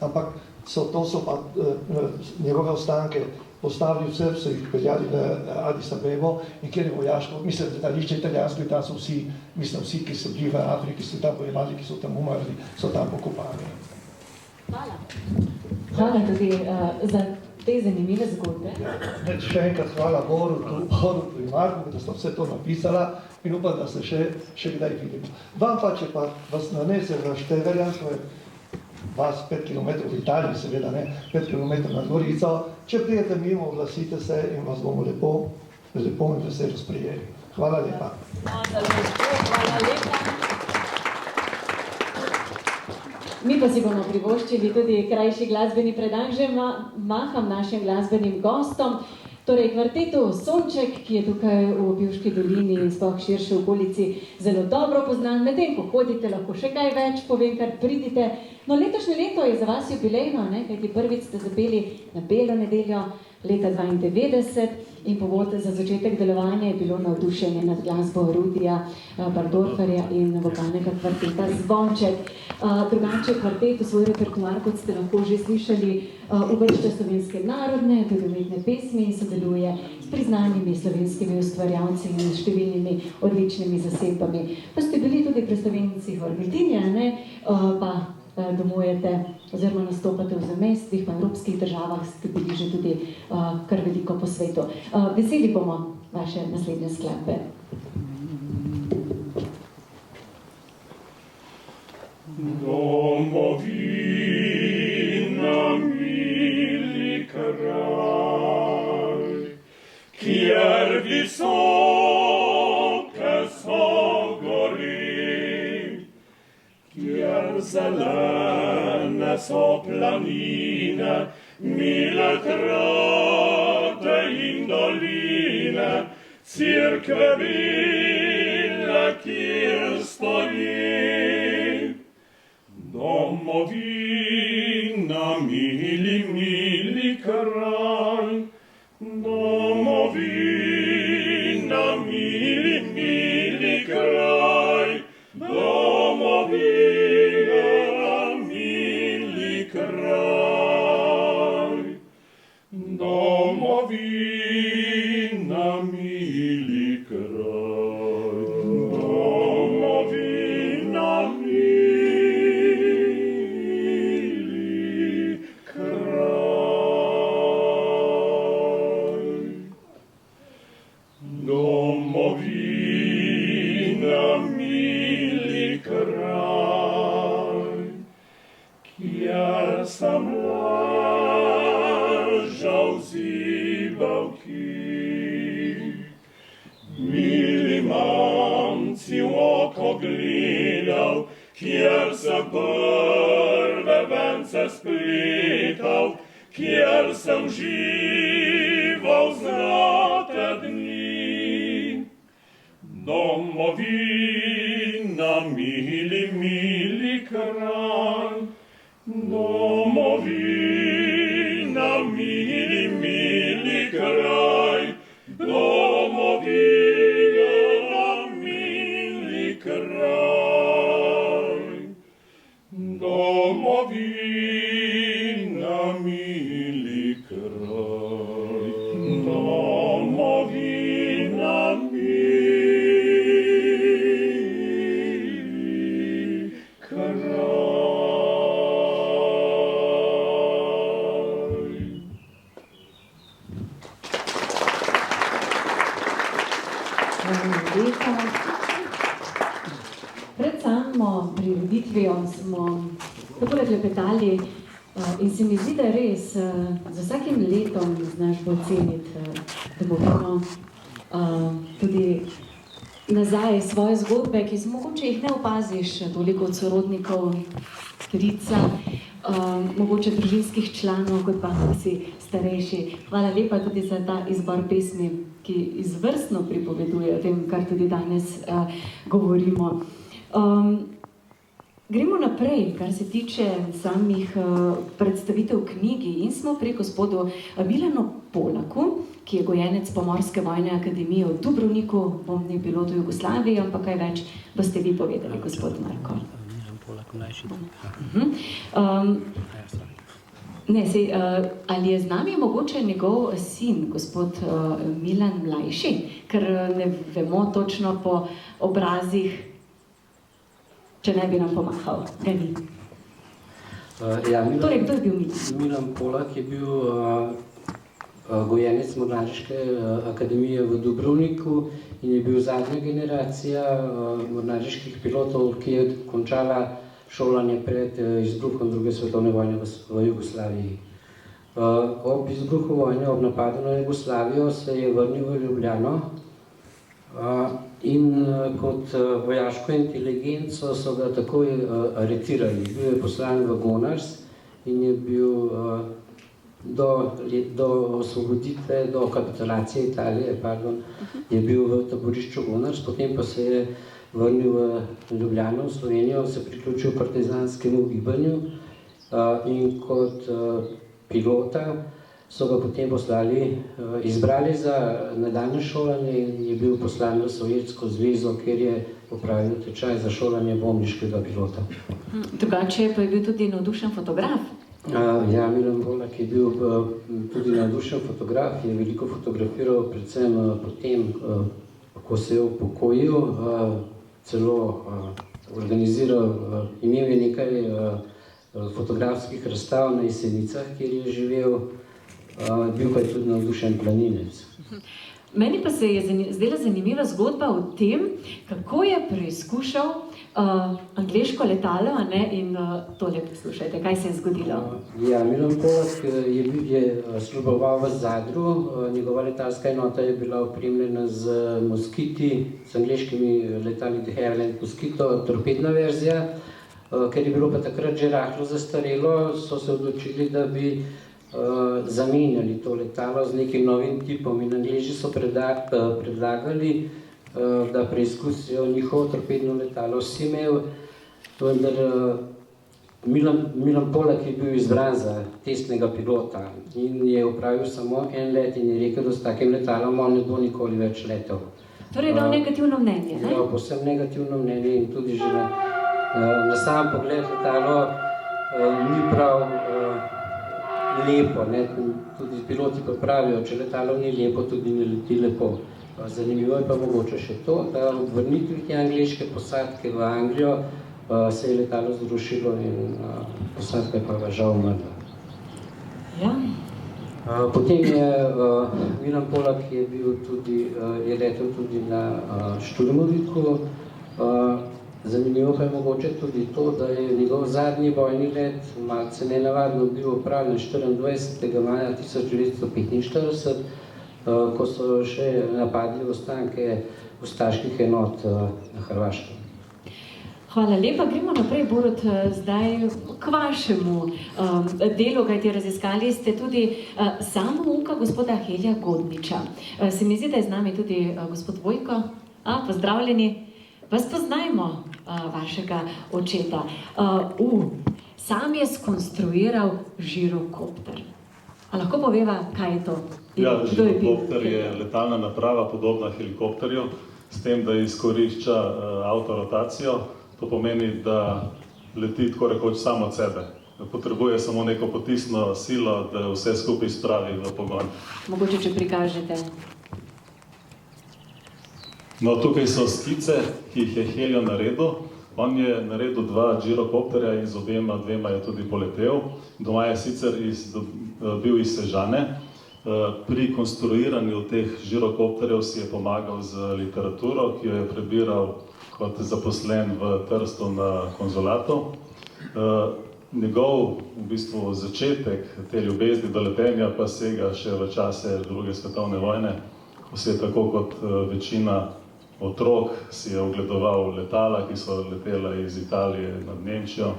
ampak so pa njegove ostanke postavili vse, so jih peljali v Addis Abebo in kjer je vojaško, mislim, letališče italijansko in tam so vsi, ki so bili v Afriki, so tam bojevali, ki so tam umrli, so tam pokopani. Hvala tudi za te zanimive zgodbe. Še enkrat hvala Borutu in Marku, da sta vse to napisala in upam, da se še kdaj vidimo. Vam pa, če pa vas nanese v Števerjan, to je vas 5 km v Italiji, seveda 5 km nad Gorico, če prijete mimo, oglasite se in vas bomo lepo in veselo sprejeli. Hvala lepa. Hvala lepa. Mi pa si bomo privoščili tudi krajši glasbeni predan, že maham našim glasbenim gostom, torej kvartetu Sonček, ki je tukaj v Pivški dolini in sploh širše v okolici zelo dobro poznan. Medtem, ko hodite, lahko še kaj več povem, kar pridite. No, letošnje leto je za vas jubilejno, kajti prvič ste zapeli na Belo nedeljo leta 92 in povod za začetek delovanja je bilo navdušenje nad glasbo Rudija Bardorferja in vokalnega kvarteta Zvonček. Drugače kvartet v svoj repertoar, kot ste lahko že slišali, uvršča slovenske narodne, tudi umetne pesmi in sodeluje s priznanimi slovenskimi ustvarjalci in številnimi odličnimi zasedbami. Pa ste bili tudi predstavnici v Argentini, pa domujete oziroma nastopate v zamestih, pa v evropskih državah ste bili že tudi kar veliko po svetu. Veseli bomo vaše naslednje skladbe. Domovina, mili kraj, kjer visoke so gori, kjer zelene so planine, mile trate in doline, cerkve mile, kjer stoji. Domovina, mili, mili kraj, domovina, mili, mili kraj, domovina, mili kraj, domovina, mili kraj, domovina, domovina, mili kraj, kjer sem ležal v zibelki. pogledal, kjer sem prve vence spletal, kjer sem žival zlate dni. Domovina, mili, mili kraj, domovina, mili, mili kraj, domovina, mili kraj, domovina, mili kraj, domovina, mili kraj. Pred samo prireditvijo smo takole klepetali in se mi zdi, da res z vsakim letom znaš bolj ceniti domovino, tudi nazaj svoje zgodbe, ki mogoče jih ne opaziš toliko od sorodnikov, strica, mogoče družinskih članov, kot pa si starejši. Hvala lepa tudi za ta izbor pesmi, ki izvrstno pripoveduje o tem, kar tudi danes govorimo. Gremo naprej, kar se tiče samih predstavitev knjigi in smo pri gospodu Milanu Polaku, ki je gojenec Pomorske vojne akademije v Dubrovniku, bombni pilot v Jugoslaviji, ampak kaj več boste vi povedali, gospod Marko. Ali je z nami mogoče njegov sin, gospod Milan Mlajši, ker ne vemo točno po obrazih, če ne bi nam pomahal, ga ni. Torej, kdo je bil Milan? Milan Polak je bil gojenec Mornariške akademije v Dubrovniku in je bil zadnja generacija mornariških pilotov, ki je končala šolanje pred izbruhom druge svetovne vojne v Jugoslaviji. Ob izbruhu vojne, ob napadu na Jugoslavijo se je vrnil v Ljubljano in kot vojaško inteligenco so ga takoj aretirali. Bil je poslan v Gonars in je bil do osvoboditve, do kapitulacije Italije, je bil v taborišču Gonars, potem pa se je vrnil v Ljubljano, v Slovenijo, se priključil partizanskemu gibanju in kot pilota so ga potem izbrali za nadaljnje šolanje in je bil poslan v Sovjetsko zvezo, kjer je opravil tečaj za šolanje bombniškega pilota. Drugače pa je bil tudi navdušen fotograf. Ja, Milan Polak je bil tudi navdušen fotograf, je veliko fotografiral, predvsem potem, ko se je upokojil, celo organiziral, imel je nekaj fotografskih razstav na Jesenicah, kjer je živel, bil pa je tudi navdušen planinec. Meni pa se je zdela zanimiva zgodba o tem, kako je preizkušal angleško letalo, in tole poslušajte, kaj se je zgodilo. Ja, Milan Polak je služboval v Zadru, njegova letalska enota je bila opremljena z Moskiti, z angleškimi letali The Havilland Mosquito, torpedna verzija, ker je bilo pa takrat že rahlo zastarelo, so se odločili, da bi zamenjali to letalo z nekim novim tipom in Angleži so predlagali, da preizkusijo njihovo torpedno letalo Simeo, vendar Milan Polak je bil izbran za testnega pilota in je opravil samo en let in je rekel, da s takim letalom on ne bo nikoli več letel. Torej, dal negativno mnenje, ne? Ja, povsem negativno mnenje in tudi že na sam pogled letalo ni prav lepo, tudi piloti pa pravijo, če letalo ni lepo, tudi ne leti lepo. Zanimivo je pa mogoče še to, da ob vrnitvi te angleške posadke v Anglijo se je letalo zrušilo in posadka je pa žal umrla. Ja. Potem je Milan Polak je letel tudi na Šturmoviku. Zanimivo pa je mogoče tudi to, da je njegov zadnji bojni let malce nenavadno bil opravljen 24. maja 1945, ko so še napadli ostanke ustaških enot na Hrvaškem. Hvala lepa. Gremo naprej, Borut, zdaj k vašemu delu, kajti raziskali ste tudi samouka gospoda Helja Godniča. Se mi zdi, da je z nami tudi gospod Vojko. Pozdravljeni. Vas poznajmo, vašega očeta. Sam je skonstruiral žirokopter. A lahko poveva, kaj je to? Ja, žirokopter je letalna naprava podobna helikopterju, s tem, da izkorišča avtorotacijo. To pomeni, da leti tako rekoč samo od sebe. Potrebuje samo neko potisno silo, da vse skupaj spravi v pogon. Mogoče, če prikažete. No, tukaj so skice, ki jih je Helio naredil. On je naredil 2 žirokopterja in z dvema je tudi poletel. Doma je sicer bil iz Sežane. Pri konstruiranju teh žirokopterjev si je pomagal z literaturo, ki jo je prebiral kot zaposlen v Trstu na konzulatu. Njegov v bistvu začetek te ljubezni do letenja pa sega še v čase druge svetovne vojne, ko se je tako kot večina otrok si je ogledoval letala, ki so letela iz Italije nad Nemčijo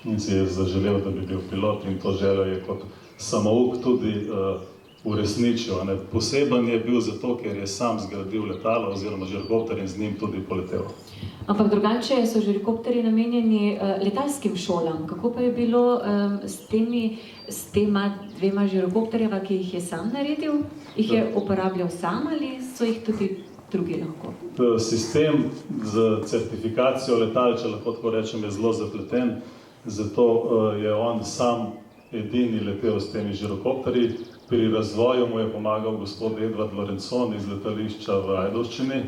in si je zaželel, da bi bil pilot, in to željo je kot samouk tudi uresničil. Poseben je bil zato, ker je sam zgradil letalo oziroma žirokopter in z njim tudi poletel. Ampak drugače so žirokopterji namenjeni letalskim šolam. Kako pa je bilo s tema 2 žirokopterjeva, ki jih je sam naredil? Jih je uporabljal sam ali so jih tudi drugi lahko? Sistem z certifikacijo letal, če lahko tako rečem, je zelo zapleten. Zato je on sam edini letel s temi žirokopterji. Pri razvoju mu je pomagal gospod Edvard Lorencon iz letališča v Ajdovščini.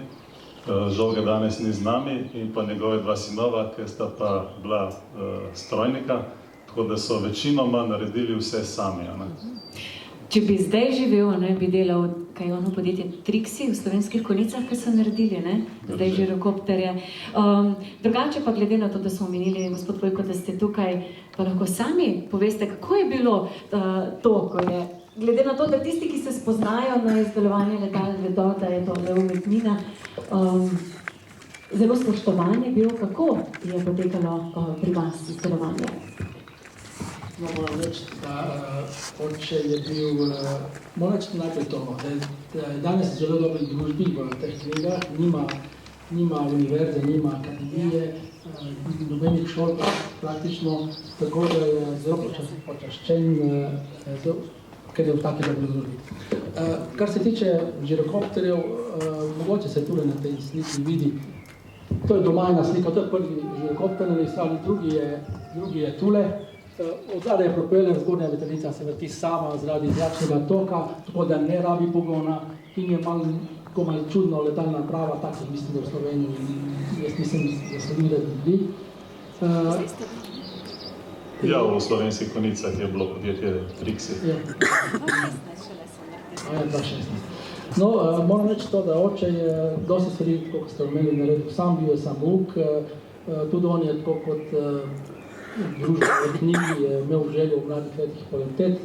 Žal ga danes ni z nami, in pa njegove 2 sinova, ki sta pa bila strojnika, tako da so večinoma naredili vse sami. Če bi zdaj živel, bi delal kaj ono podjetje Trixi v Slovenskih Konjicah, ki so naredili, zdaj žirokopterje. Drugače pa glede na to, da smo omenili, gospod Vojko, da ste tukaj, pa lahko sami poveste, kako je bilo to, ko je, glede na to, da tisti, ki se spoznajo na izdelovanje letal, vedo, da je to umetnina, zelo spoštovanje bil, kako je potekalo pri vas izdelovanje? Moram reči, da oče je bil, moram reči najprej to, da je danes zelo dobri družbi v teh knjigah, nima univerze, nima akademije, nobenih šol praktično, tako da je zelo počaščen, ker je v taki dobri družbi. Kar se tiče žirokopterjev, mogoče se tudi na tej sliki vidi, to je doma ena slika, to je prvi žirokopter na strani, drugi je tule. Odzadaj je propelner, zgornja vetrnica se vrti sama zaradi zračnega toka, tako da ne rabi pogona in je malo čudno letalna naprava, tako mislim, da v Sloveniji, jaz mislim, da so ljudi, da bi bili. Ja, v Slovenskih Konjicah je bilo podjetje Trixi. Ja. 2016. No, moram reči to, da oče je dosti stvari, kot ste omenili, naredil sam, bil je samouk, tudi on je tako kot družba v knjigi, je imel željo v mladih letih poletet.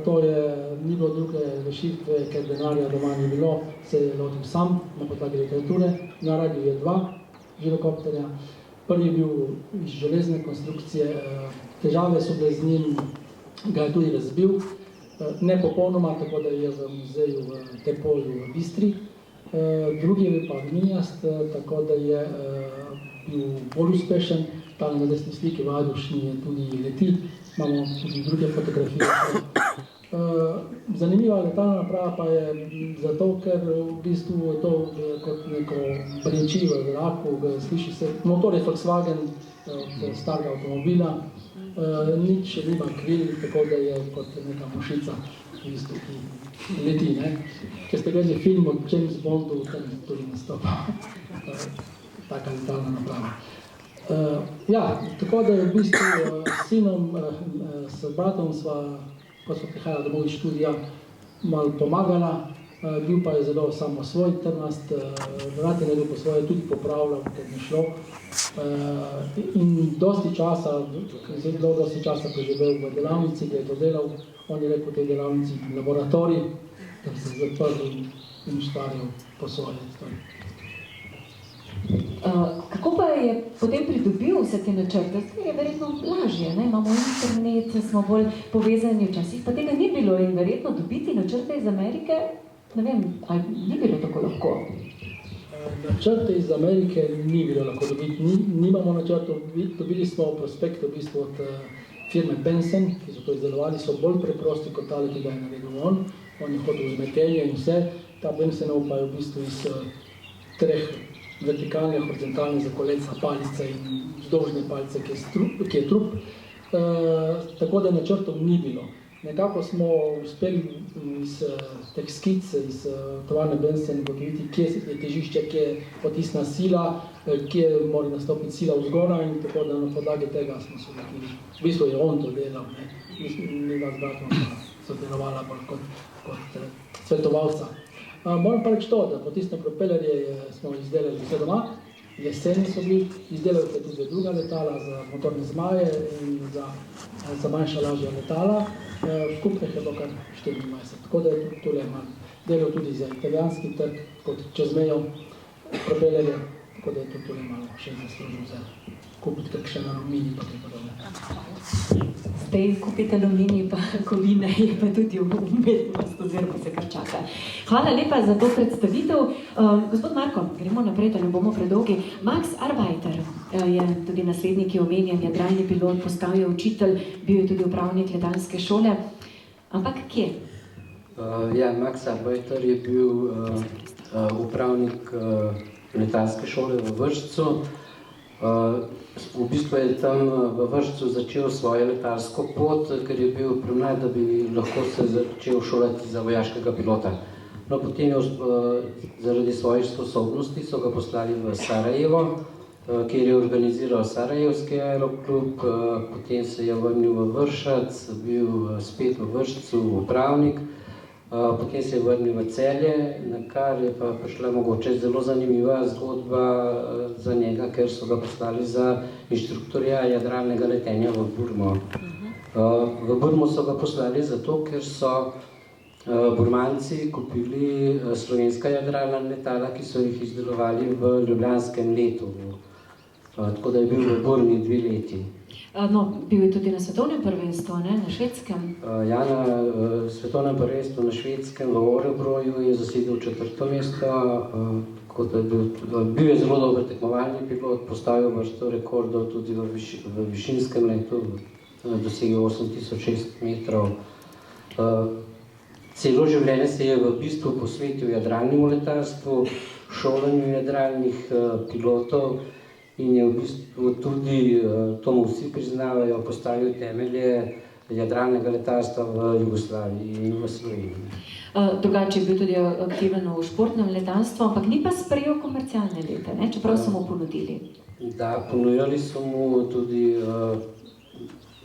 To je, ni bilo druge rešitve, ker denarja doma ni bilo, se je lotil sam na podlagi literature. Naredil je 2 žirokopterja. Prvi je bil iz železne konstrukcije, težave so bile z njim, ga je tudi razbil. Ne popolnoma, tako da je v muzeju v Tepolju v Bistri. Drugi je pa aluminijast, tako da je bil bolj uspešen. Tam na desni sliki v Ajdovščini tudi leti, imamo tudi druge fotografije. Zanimiva letalna naprava pa je zato, ker v bistvu je to kot neko brenči v zraku, sliši se, motor je Volkswagen od starega avtomobila, nič nima kril, tako da je kot neka mušica v bistvu, ki leti. Če ste gledali film od James Bondu, tam tudi nastopa taka letalna naprava. Ja, tako da je v bistvu s sinom, s bratom sva, ko smo prihajali domov iz študija, malo pomagala, bil pa je zelo samosvoj, trnast, rad je naredil po svoje, tudi popravljal, ker ni šlo. In dosti časa preživel v delavnici, ki je to delal, on je rekel v tej delavnici laboratorij, da se zaprl in ustvarjal po svoje stvari. Kako pa je potem pridobil vse te načrte? Ker je verjetno lažje, ne? Imamo internet, smo bolj povezani, včasih pa tega ni bilo in verjetno dobiti načrte iz Amerike, ne vem, ali ni bilo tako lahko? Načrte iz Amerike ni bilo lahko dobiti, nimamo načrtov, dobili smo prospekt v bistvu od firme Benson, ki so to izdelovali, so bolj preprosti kot tale, ki ga je naredil on je hotel vzmetenje in vse, ta Bensonov pa je v bistvu iz 3 vertikalne, horizontalne zakoleca, palice in vzdolžne palice, ki je trup, tako da načrtov ni bilo. Nekako smo uspeli iz teh skic, iz tovarne Benson ugotoviti, kje je težišče, kje je potisna sila, kje mora nastopiti sila vzgora in tako da na podlagi tega smo se odločili. V bistvu je on to delal, ni vas bratom sodelovala bolj kot svetovalca. Moram pa reči to, da potisne propelerje smo izdelali vse doma, jeseni so bili, izdelali so tudi druga letala za motorne zmaje in za manjša lažja letala. Skupaj je bilo kar 24, tako da je tole delal tudi za italijanski trg, kot čez mejo propelerje, tako da je tole malo še zaslužil za kupiti kakšen aluminij pa kaj podobne. Zdaj kupiti aluminij pa kovine je pa tudi umetnost oziroma se kar čaka. Hvala lepa za to predstavitev. Gospod Marko, gremo naprej, da ne bomo predolgi. Max Arbeiter je tudi naslednji, ki je omenjen, jadralni pilot, postal je učitelj, bil je tudi upravnik letalske šole. Ampak kje? Max Arbeiter je bil upravnik letalske šole v Vršcu. V bistvu je tam v Vršcu začel svojo letalsko pot, ker je bil premlad, da bi lahko se začel šolati za vojaškega pilota. No, potem zaradi svojih sposobnosti so ga poslali v Sarajevo, kjer je organiziral Sarajevski aeroklub, potem se je vrnil v Vršac, bil spet v Vršcu upravnik, potem se je vrnil v Celje, na kar je pa prišla mogoče zelo zanimiva zgodba za njega, ker so ga poslali za inštruktorja jadralnega letenja v Burmo. V Burmo so ga poslali zato, ker so Burmanci kupili slovenska jadralna letala, ki so jih izdelovali v Ljubljanskem letu. Tako da je bil v Burmi 2 leti. No, bil je tudi na svetovnem prvenstvu, ne, na Švedskem. Ja, na svetovnem prvenstvu na Švedskem v Orebroju je zasedel 4. mesto, tako da bil je zelo dober tekmovalni pilot, postavil vrsto rekordov tudi v višinskem letu, dosegel 8006 metrov. Celo življenje se je v bistvu posvetil jadralnemu letalstvu, šolanju jadralnih pilotov, in je v bistvu tudi, to mu vsi priznavajo, postavil temelje jadralnega letalstva v Jugoslaviji in v Sloveniji. Drugače je bil tudi aktiven v športnem letalstvu, ampak ni pa sprejel komercialne lete, ne? Čeprav so mu ponudili. Da, ponujali so mu tudi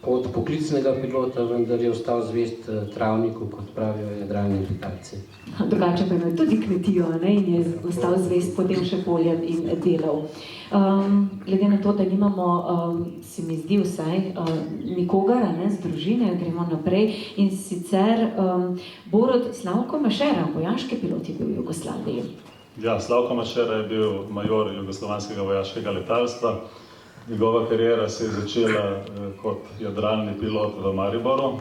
od poklicnega pilota, vendar je ostal zvest travniku, kot pravijo jadralni letalci. Drugače pa imel tudi kmetijo, ne? In je ostal zvest potem še poljem in delal. Glede na to, da nimamo, se mi zdi vsaj, nikogar, ne, z družine, gremo naprej. In sicer Borut Slavko Mašera, vojaški pilot je bil v Jugoslaviji. Ja, Slavko Mašera je bil major jugoslovanskega vojaškega letalstva. Njegova kariera se je začela kot jadralni pilot v Mariboru,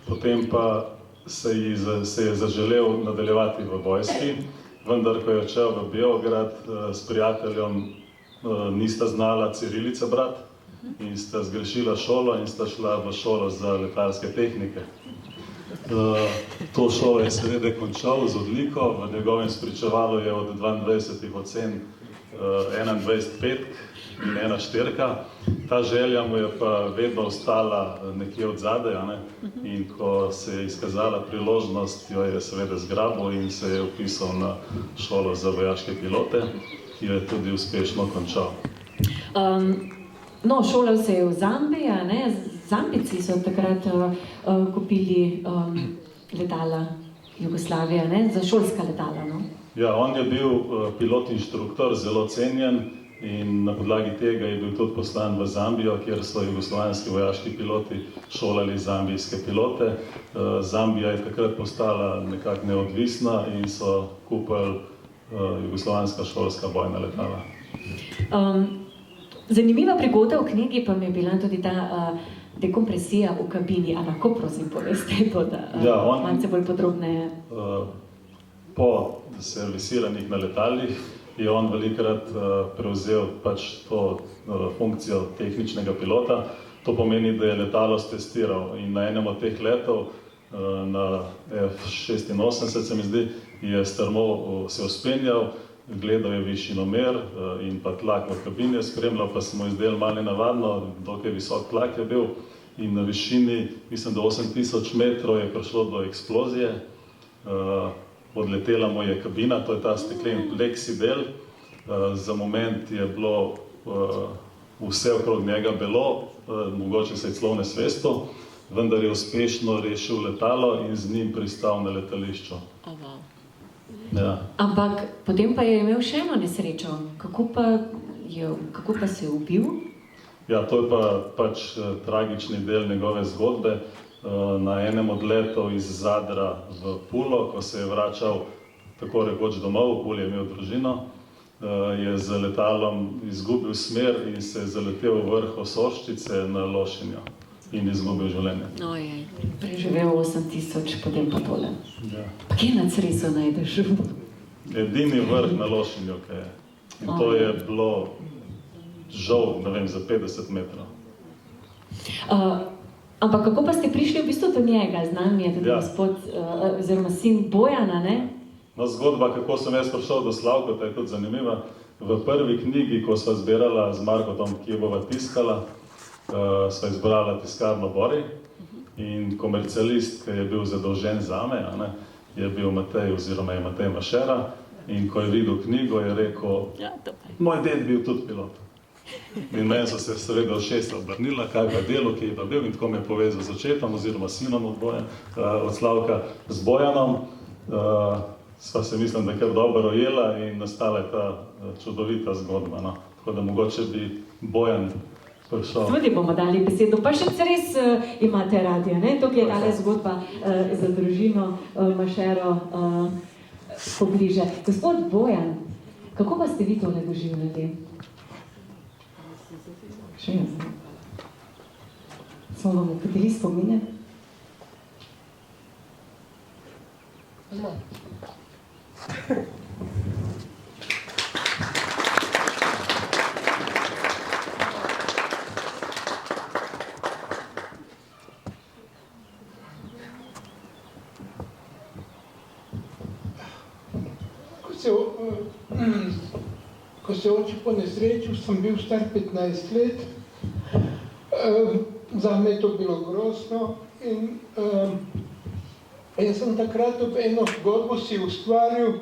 potem pa se je zaželel nadaljevati v vojski, vendar ko je odšel v Beograd s prijateljem, nista znala cirilice brati in sta zgrešila šolo in sta šla v šolo za letalske tehnike. To šolo je seveda končal z odliko, v njegovem spričevalu je od 22 ocen 21 petk in 1 štirka. Ta želja mu je pa vedno ostala nekje od zadaj, in ko se je izkazala priložnost, jo je seveda zgrabil in se je vpisal na šolo za vojaške pilote, ki jo je tudi uspešno končal. No, šolal se je v Zambiji, ne? Zambijci so takrat kupili letala Jugoslavije, ne? Za šolska letala, no? Ja, on je bil pilot-inštruktor, zelo cenjen in na podlagi tega je bil tudi poslan v Zambijo, kjer so jugoslovanski vojaški piloti šolali zambijske pilote. Zambija je takrat postala nekako neodvisna in so kupili jugoslovanska šolska bojna letala. Zanimiva prigoda v knjigi pa mi je bila tudi ta dekompresija v kabini. A lahko prosim poveste to, da malce bolj podrobneje? Po servisiranih na letalih je on velikrat prevzel pač to funkcijo tehničnega pilota. To pomeni, da je letalo stestiral in na enem od teh letov, na F-86 se mi zdi, je strmo se uspenjal, gledal je višinomer in pa tlak v kabini, spremljal pa se mu izdel malo nenavadno, dokaj visok tlak je bil in na višini, mislim, da 8000 metrov je prišlo do eksplozije. Odletela mu je kabina, to je ta steklen pleksi del. Za moment je bilo vse okrog njega belo, mogoče se je celo nesvesto, vendar je uspešno rešil letalo in z njim pristal na letališču. Ja. Ampak potem pa je imel še eno nesrečo. Kako pa se je ubil? Ja, to je pa pač tragični del njegove zgodbe. Na enem od letov iz Zadra v Pulo, ko se je vračal tako rekoč domov, v Puli je imel družino, je z letalom izgubil smer in se je zaletel v vrh Osoščice na Lošinjo in izgubil življenje. Ojej, preživel 8000, potem pa tole. Ja. Kje na Cresu najdeš? Edini vrh na Lošinjo, kaj je. In to je bilo žal, ne vem, za 50 metrov. Ampak kako pa ste prišli v bistvu do njega? Z nami je tudi gospod, oziroma sin Bojana, ne? No, zgodba, kako sem jaz prišel do Slavkota, je tudi zanimiva. V prvi knjigi, ko sva zbirala z Markotom, ki jo bova tiskala, sva izbrala tiskarno Bori in komercialist, ki je bil zadolžen zame, je bil Matej oziroma je Matej Mašera in ko je videl knjigo, je rekel, moj ded bil tudi pilot. In meni so se seveda ušesa obrnila, kaj pa delo, ki je pa bil in tako me je povezal z očetom oziroma sinom od Slavka z Bojanom. Sva se mislim, da kar dobro ujela in nastala je ta čudovita zgodba. No. Tako da mogoče bi Bojan prišel. Tudi bomo dali besedo. Pa še res imate radio, ne? Tukaj je tale zgodba za družino Mašero pobliže. Gospod Bojan, kako pa ste vi tole doživljali? Še jaz. Smo vam ukratili spomine? Ko se oče ponesrečil, sem bil star 15 let. Zame je to bilo grozno in jaz sem takrat ob eno zgodbo si ustvaril,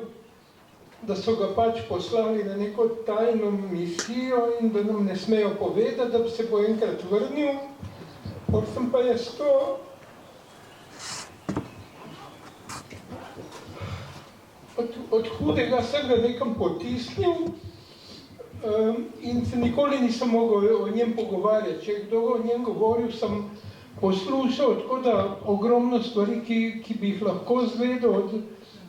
da so ga pač poslali na neko tajno misijo in da nam ne smejo povedati, da bi se bo enkrat vrnil. Potem sem pa jaz to od hudega sem ga nekam potisnil in se nikoli nisem mogel o njem pogovarjati. Če je kdo o njem govoril, sem poslušal, tako da ogromno stvari, ki bi jih lahko zvedel od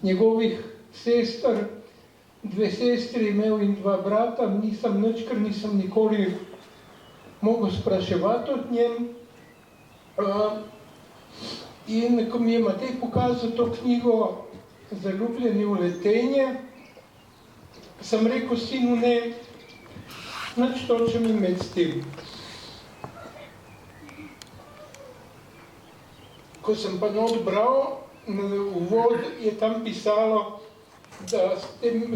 njegovih sester, 2 sestri imel in 2 brata, nisem nič, ker nisem nikoli mogel spraševati od njem. In ko mi je Matej pokazal to knjigo Zaljubljeni v letenje, sem rekel sinu, ne, nič točem imeti s tem. Ko sem pa not bral, na uvod je tam pisalo, da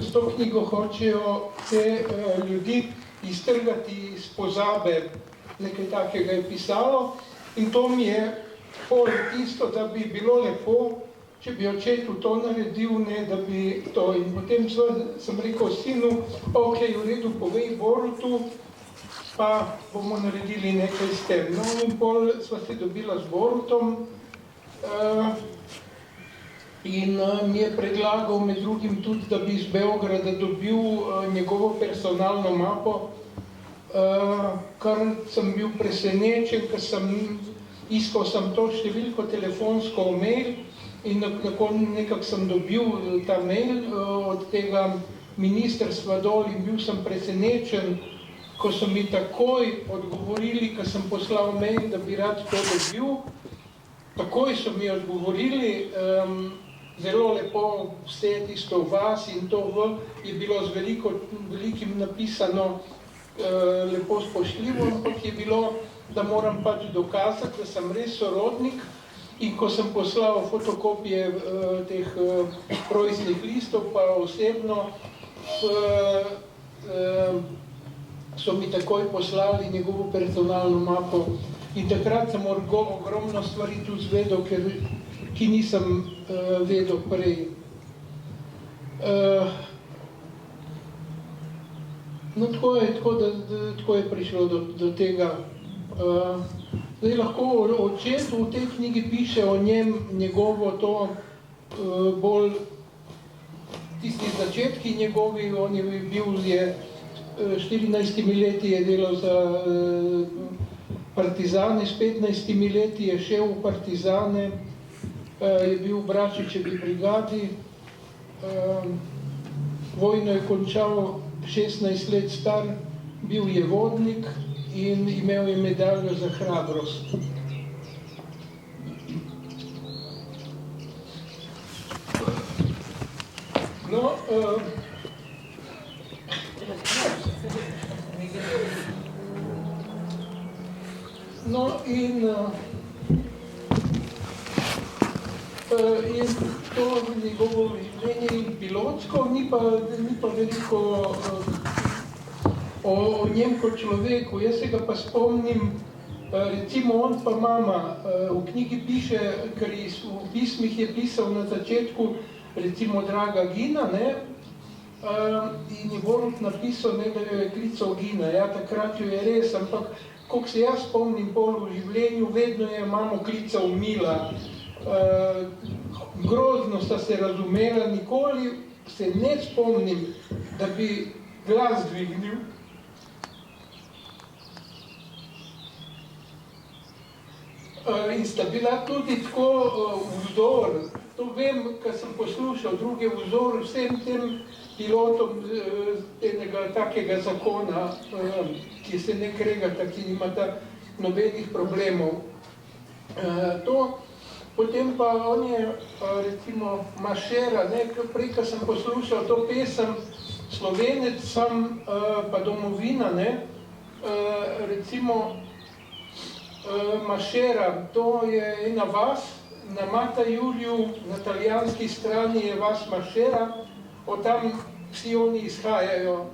s to knjigo hočejo te ljudi iztrgati iz pozabe, nekaj takega je pisalo in to mi je pol tisto, da bi bilo lepo, če bi očetu to naredil, ne, da bi to. In potem sem rekel sinu, ok, v redu, povej Borutu, pa bomo naredili nekaj s tem. No, in pol sva se dobila z Borutom in mi je predlagal med drugim tudi, da bi iz Beograda dobil njegovo personalno mapo, kar sem bil presenečen, ker iskal sem to številko telefonsko v mail in nekako sem dobil ta mail od tega ministrstva dol in bil sem presenečen, ko so mi takoj odgovorili, ko sem poslal mail, da bi rad to dobil. Takoj so mi odgovorili, zelo lepo vse tisto v vas in to je bilo z velikim napisano, lepo spoštljivo, ampak je bilo, da moram pač dokazati, da sem res sorodnik. In ko sem poslal fotokopije teh rojstnih listov, pa osebno, so mi takoj poslali njegovo personalno mapo. In takrat sem ogromno stvari tudi zvedel, ki nisem vedel prej. No, tako je prišlo do tega. Zdaj lahko očetu v tej knjigi piše o njem, njegovo to bolj tisti začetki njegovi, on je bil 14 leti je delal za partizane, s 15 leti je šel v partizane, je bil v Bračičevi brigadi, vojno je končal 16 let star, bil je vodnik in imel je medaljo za hrabrost. In to njegovo življenje in pilotsko, ni pa veliko o njem kot človeku. Jaz se ga pa spomnim, recimo on pa mama, v knjigi piše, ker v pismih je pisal na začetku, recimo Draga Gina, ne, in je Borut napisal, ne, da jo je klical Gina. Ja, takrat jo je res, ampak koliko se jaz spomnim pol v življenju, vedno je mamo klical Mila. Grozno sta se razumela, nikoli se ne spomnim, da bi glas dvignil. In sta bila tudi tako vzor. To vem, ko sem poslušal druge vzor, vsem tem pilotom enega takega zakona, ki se ne kregata, ki nimata nobenih problemov. Potem pa on je, recimo, Mašera, prej, ko sem poslušal to pesem Slovenec sam pa domovina, recimo Mašera, to je ena vas, na Mata Juliju, na italijanski strani je vas Mašera, od tam vsi oni izhajajo.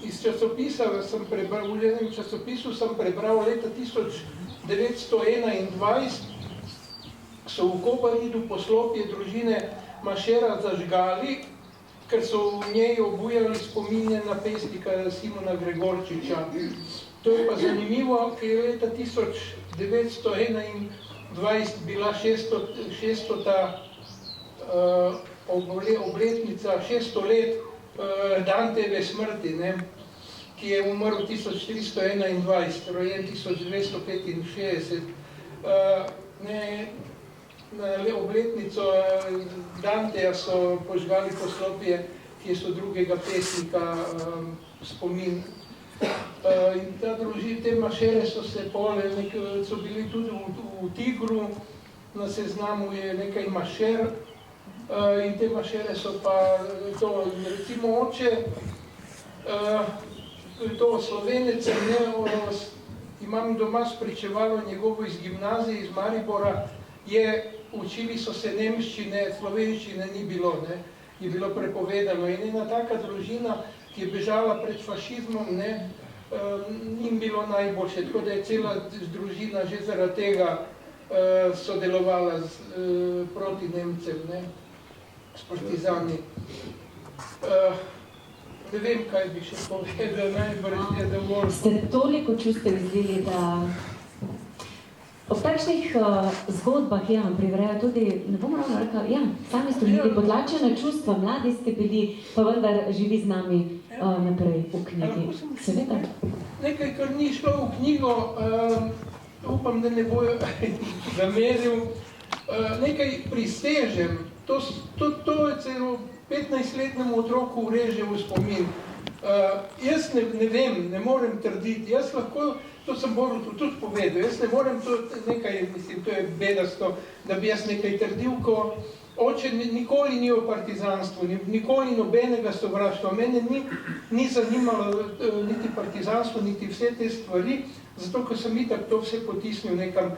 Iz časopisa sem prebral, v enem časopisu sem prebral leta 1921, so v Kobaridu poslopje družine Mašera zažgali, ker so v njej obujali spominje na pesnika Simona Gregorčiča. To je pa zanimivo, ker je leta 1921 bila 600. Obletnica, 600 let Danteve smrti, ki je umrl 1421, rojen 1265. Na obletnico Danteja so požgali poslopje, ki so drugega pesnika spomin. In ta družina, te Mašere so se so bili tudi v Tigru, na seznamu je nekaj Mašer, in te Mašere so pa to, recimo oče, to Slovenec, imam doma spričevalo njegovo iz gimnazije, iz Maribora, učili so se nemščine, slovenščine ni bilo, je bilo prepovedano. In ena taka družina, ki je bežala pred fašizmom, njim bilo najboljše, tako da je cela družina že zaradi tega sodelovala proti Nemcem, s partizani. Ne vem, kaj bi še povedal, najbrž je dovolj. Ste toliko čustev izlili, da ob takšnih zgodbah privrejo tudi, ne bomo ravno rekli, sami ste bili potlačene čustva, mladi ste bili, pa vendar živi z nami naprej v knjigi. Seveda? Nekaj, kar ni šlo v knjigo, upam, da ne bojo zameril, nekaj pristežem. To je celo 15-letnemu otroku ureže v spomin. Jaz ne vem, ne morem trditi, jaz lahko, to sem Borutu tudi povedal, jaz ne morem to nekaj, mislim, to je bedasto, da bi jaz nekaj trdil, ko oče nikoli ni o partizanstvu, nikoli nobenega sovraštva. Mene ni zanimalo niti partizanstvo, niti vse te stvari, zato ko sem itak to vse potisnil nekam.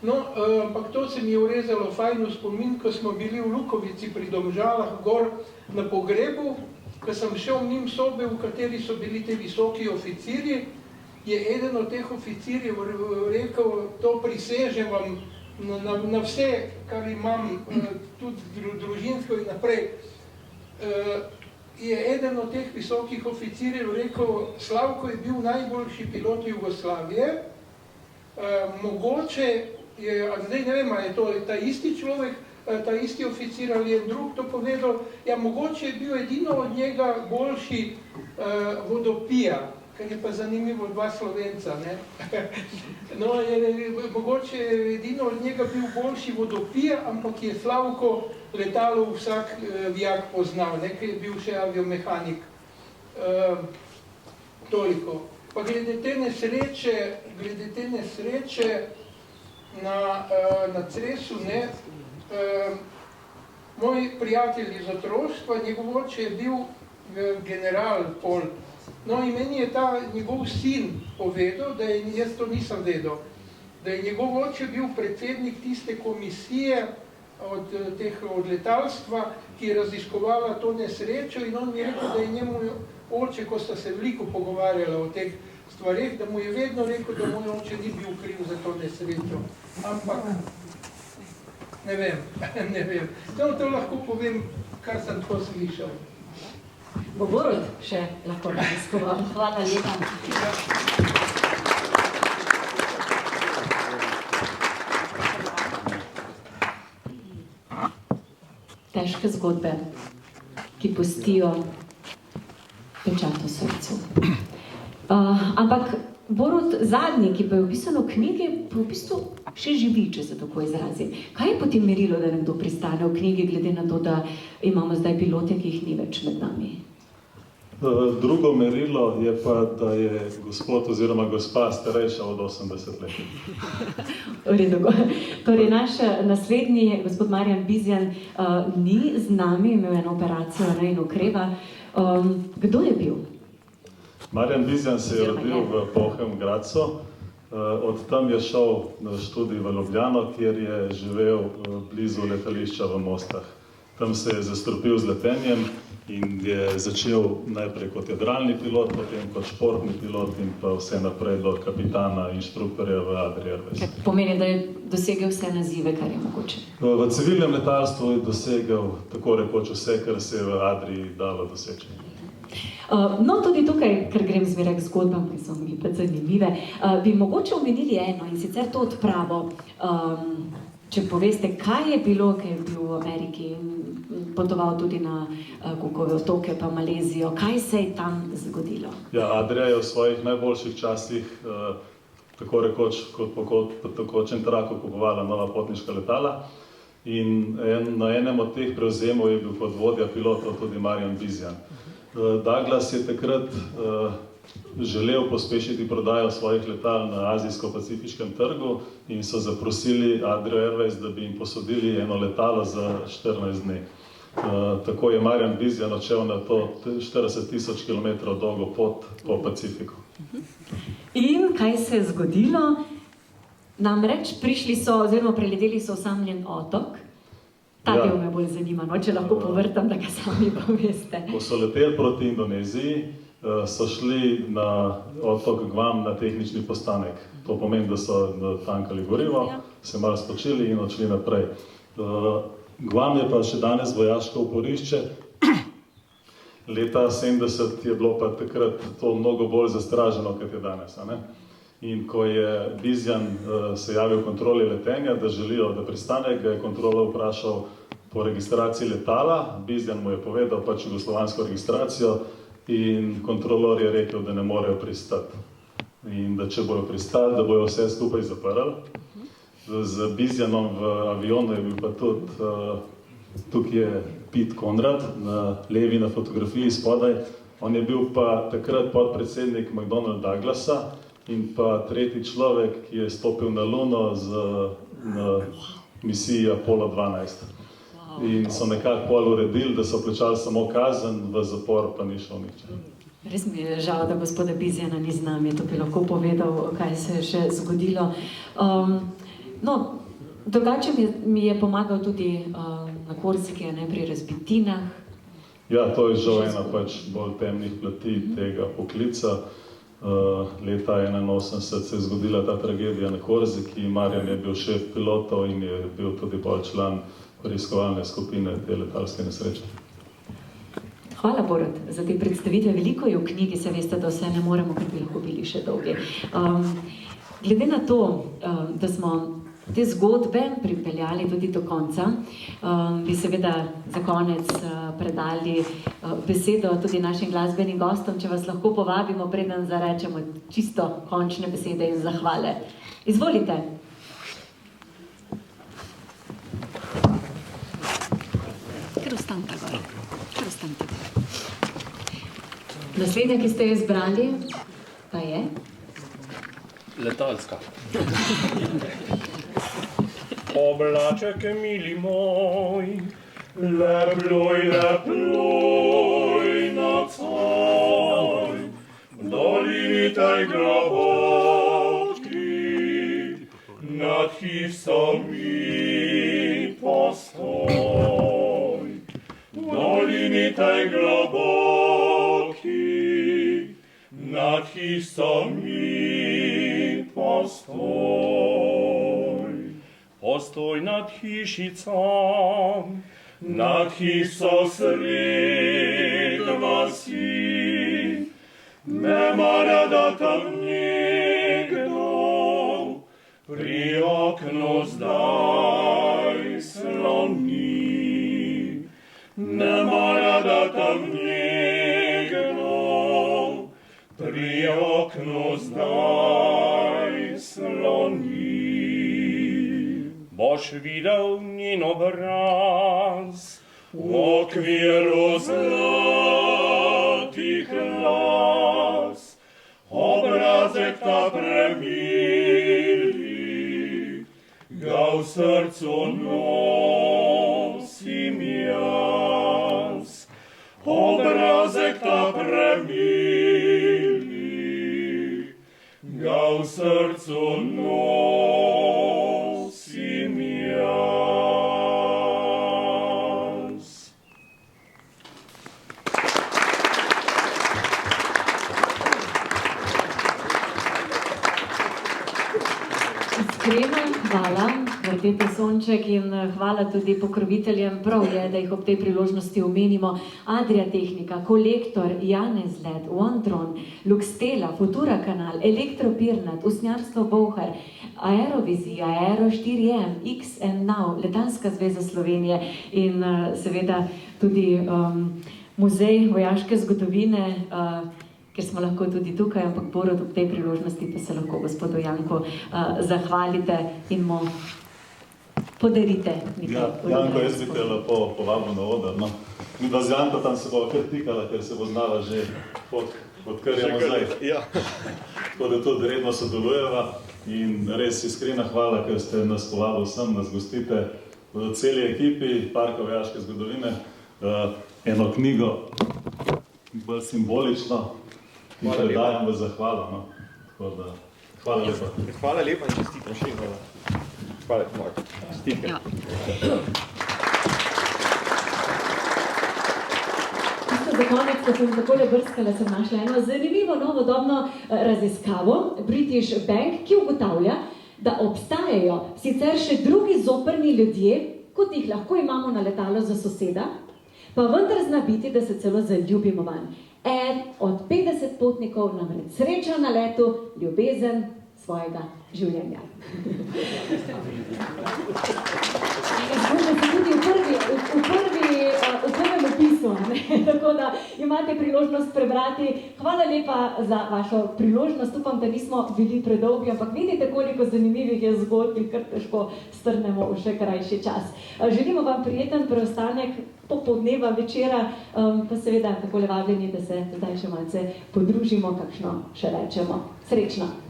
No, ampak to se mi je urezalo fajn v spomin, ko smo bili v Lukovici pri Domžalah gor na pogrebu, ko sem šel njim sobe, v kateri so bili te visoki oficirji, je eden od teh oficirjev rekel, to prisežem vam na vse, kar imam, tudi družinsko in naprej. Je eden od teh visokih oficirjev rekel, Slavko je bil najboljši pilot Jugoslavije, mogoče je, zdaj ne vem, je to ta isti človek, ta isti oficir ali je drug to povedal, ja, mogoče je bil edino od njega boljši vodopija, kar je pa zanimivo dva Slovenca, ne? No, mogoče je edino od njega bil boljši vodopija, ampak je Slavko letalo vsak vijak poznal, nekaj je bil še aviomehanik. Toliko. Pa glede te nesreče na Cresu, ne, moj prijatelj iz otroštva, njegov oče je bil general pol. No in meni je ta njegov sin povedal, da je, jaz to nisem vedel, da je njegov oče bil predsednik tiste komisije od letalstva, ki je raziskovala to nesrečo in on mi je rekel, da je njemu oče, ko sta se veliko pogovarjala o teh stvareh, da mu je vedno rekel, da moj oče ni bil kriv za to nesrečo. Ampak ne vem. To lahko povem, kar sem tako slišal. Bo Borut še lahko raziskoval. Hvala lepa. Težke zgodbe, ki pustijo pečat v srcu. Ampak Borut zadnji, ki pa je opisan v knjigi, pa v bistvu še živi, če se tako izrazim. Kaj je potem merilo, da nekdo pristane v knjigi, glede na to, da imamo zdaj pilote, ki jih ni več med nami? Drugo merilo je pa, da je gospod oziroma gospa starejša od 80 let. V redu. Torej, naš naslednji, gospod Marjan Bizjan, ni z nami, imel eno operacijo in okreva. Kdo je bil? Marjan Bizjan se je rodil v Polhem Gradcu, od tam je šel na študij v Ljubljano, kjer je živel blizu letališča v Mostah. Tam se je zastrupil z letenjem in je začel najprej kot jadralni pilot, potem kot športni pilot in pa vse naprej do kapitana, inštruktorja v Adria Airways. Pomeni, da je dosegel vse nazive, kar je mogoče. V civilnem letalstvu je dosegel tako rekoč vse, kar se je v Adriji dalo doseči. No, tudi tukaj, ker grem zmeraj k zgodbam, ki so mi pa zanimive, bi mogoče omenili eno in sicer to odpravo. Če poveste, kaj je bilo, kaj je bil v Ameriki, potoval tudi na Cookove otoke, pa Malezijo, kaj se je tam zgodilo? Ja, Adria je v svojih najboljših časih, tako rekoč kot po tekočem traku kupovala nova potniška letala in na enem od teh prevzemov je bil kot vodja pilotov tudi Marjan Bizjan. Douglas je takrat želel pospešiti prodajo svojih letal na azijsko-pacifiškem trgu in so zaprosili Adria Airways, da bi jim posodili eno letalo za 14 dni. Tako je Marjan Bizjan odšel na to 40.000 km dolgo pot po Pacifiku. In kaj se je zgodilo? Namreč prišli so, oziroma preleteli so osamljen otok. Ta del me bolj zanima, no, če lahko povrtam, da ga sami poveste. Ko so leteli proti Indoneziji, so šli na otok Guam na tehnični postanek. To pomeni, da so tankali gorivo, se malo spočili in odšli naprej. Guam je pa še danes vojaško oporišče. Leta 70 je bilo pa takrat to mnogo bolj zastraženo, kot je danes. In ko je Bizjan se javil kontroli letenja, da želijo, da pristane, ga je kontrola vprašal po registraciji letala. Bizjan mu je povedal pač jugoslovansko registracijo in kontrolor je rekel, da ne morejo pristati. In da če bojo pristali, da bojo vse skupaj zaprli. Z Bizjanom v avionu je bil pa tudi, tukaj je Pete Conrad, na levi na fotografiji spodaj. On je bil pa takrat podpredsednik McDonnell Douglasa in pa tretji človek, ki je stopil na Luno na misiji Apollo 12. In so nekako pol uredili, da so plačali samo kazen, v zapor pa ni šel nihče. Res mi je žal, da gospoda Bizjana ni z nami, to bi lahko povedal, kaj se je še zgodilo. Drugače mi je pomagal tudi na Korsiki, pri razbitinah. Ja, to je žal ena pač bolj temnih plati tega poklica. Leta 1981 se je zgodila ta tragedija na Korziki. Marjan je bil šef pilotov in je bil tudi bolj član preiskovalne skupine te letalske nesreče. Hvala, Borut, za te predstavitve. Veliko je v knjigi, se veste, da vse ne moremo, ker bi lahko bili še dolgi. Glede na to, da smo te zgodbe pripeljali tudi do konca, bi seveda za konec predali besedo tudi našim glasbenim gostom, če vas lahko povabimo, preden zarečemo čisto končne besede in zahvale. Izvolite. Kar ostanite gor. Naslednja, ki ste jo izbrali, pa je? Letalska. Oblaček, mili moj, leploj nocoj, v dolini tej globokki, nad hisom mi postoj. V dolini tej globokki, nad hisom mi postoj. Postoj nad hišicom, nad hiso sred vasi, nema da tam nekdo pri oknu zdaj sloni. Nema da tam nekdo pri oknu zdaj sloni. Boš videl njen obraz v okviru zlatih las, obrazek ta premili, ga v srcu nosim jaz. Obrazek ta premili, ga v srcu nosim jaz. Iskrena hvala, Kvartetu Sonček, in hvala tudi pokroviteljem. Prav je, da jih ob tej priložnosti omenimo. Adria Tehnika, Kolektor, Janez Led, OneTron, Luxtela, Futura Kanal, Elektro Pirnat, Usnjarstvo Bouhar, Aerovizija, Aero 4M, X and Now, Letalska zveza Slovenije in seveda tudi Muzej vojaške zgodovine, ker smo lahko tudi tukaj, ampak Borut, ob tej priložnosti pa se lahko gospodu Janku zahvalite in mu podarite nekaj. Ja, Janko, jaz bi te lepo povabil na oder. No. Mi dva z Janko tam se bo kar tikala, ker se bo znala že odkar je zdaj. Ja. Tako da tudi redno sodelujeva in res iskrena hvala, ker ste nas povabili sem, nas gostite v celi ekipi Parka vojaške zgodovine. Eno knjigo, bolj simbolično, in predajam v zahvalo. No. Tako da, hvala lepa. Hvala lepa in čestitam še hvala. Hvala lepa, Marko. Čestitke. Ja. Za konec, ko sem takole brskala, sem našla eno zanimivo novodobno raziskavo British Bank, ki ugotavlja, da obstajajo sicer še drugi zoprni ljudje, kot jih lahko imamo na letalu za soseda, pa vendar zna biti, da se celo zaljubimo vanj. Eden od 50 potnikov namreč sreča na letu, ljubezen svojega življenja. Zgodba se tudi v prvem opisu, tako da imate priložnost prebrati. Hvala lepa za vašo priložnost, upam, da nismo bili predolgi, ampak vidite, koliko zanimivih je zgodb in kar težko strnemo v še krajši čas. Želimo vam prijeten preostanek popoldneva, večera, pa seveda takole vabljeni, da se zdaj še malce podružimo, kakšno še rečemo. Srečno!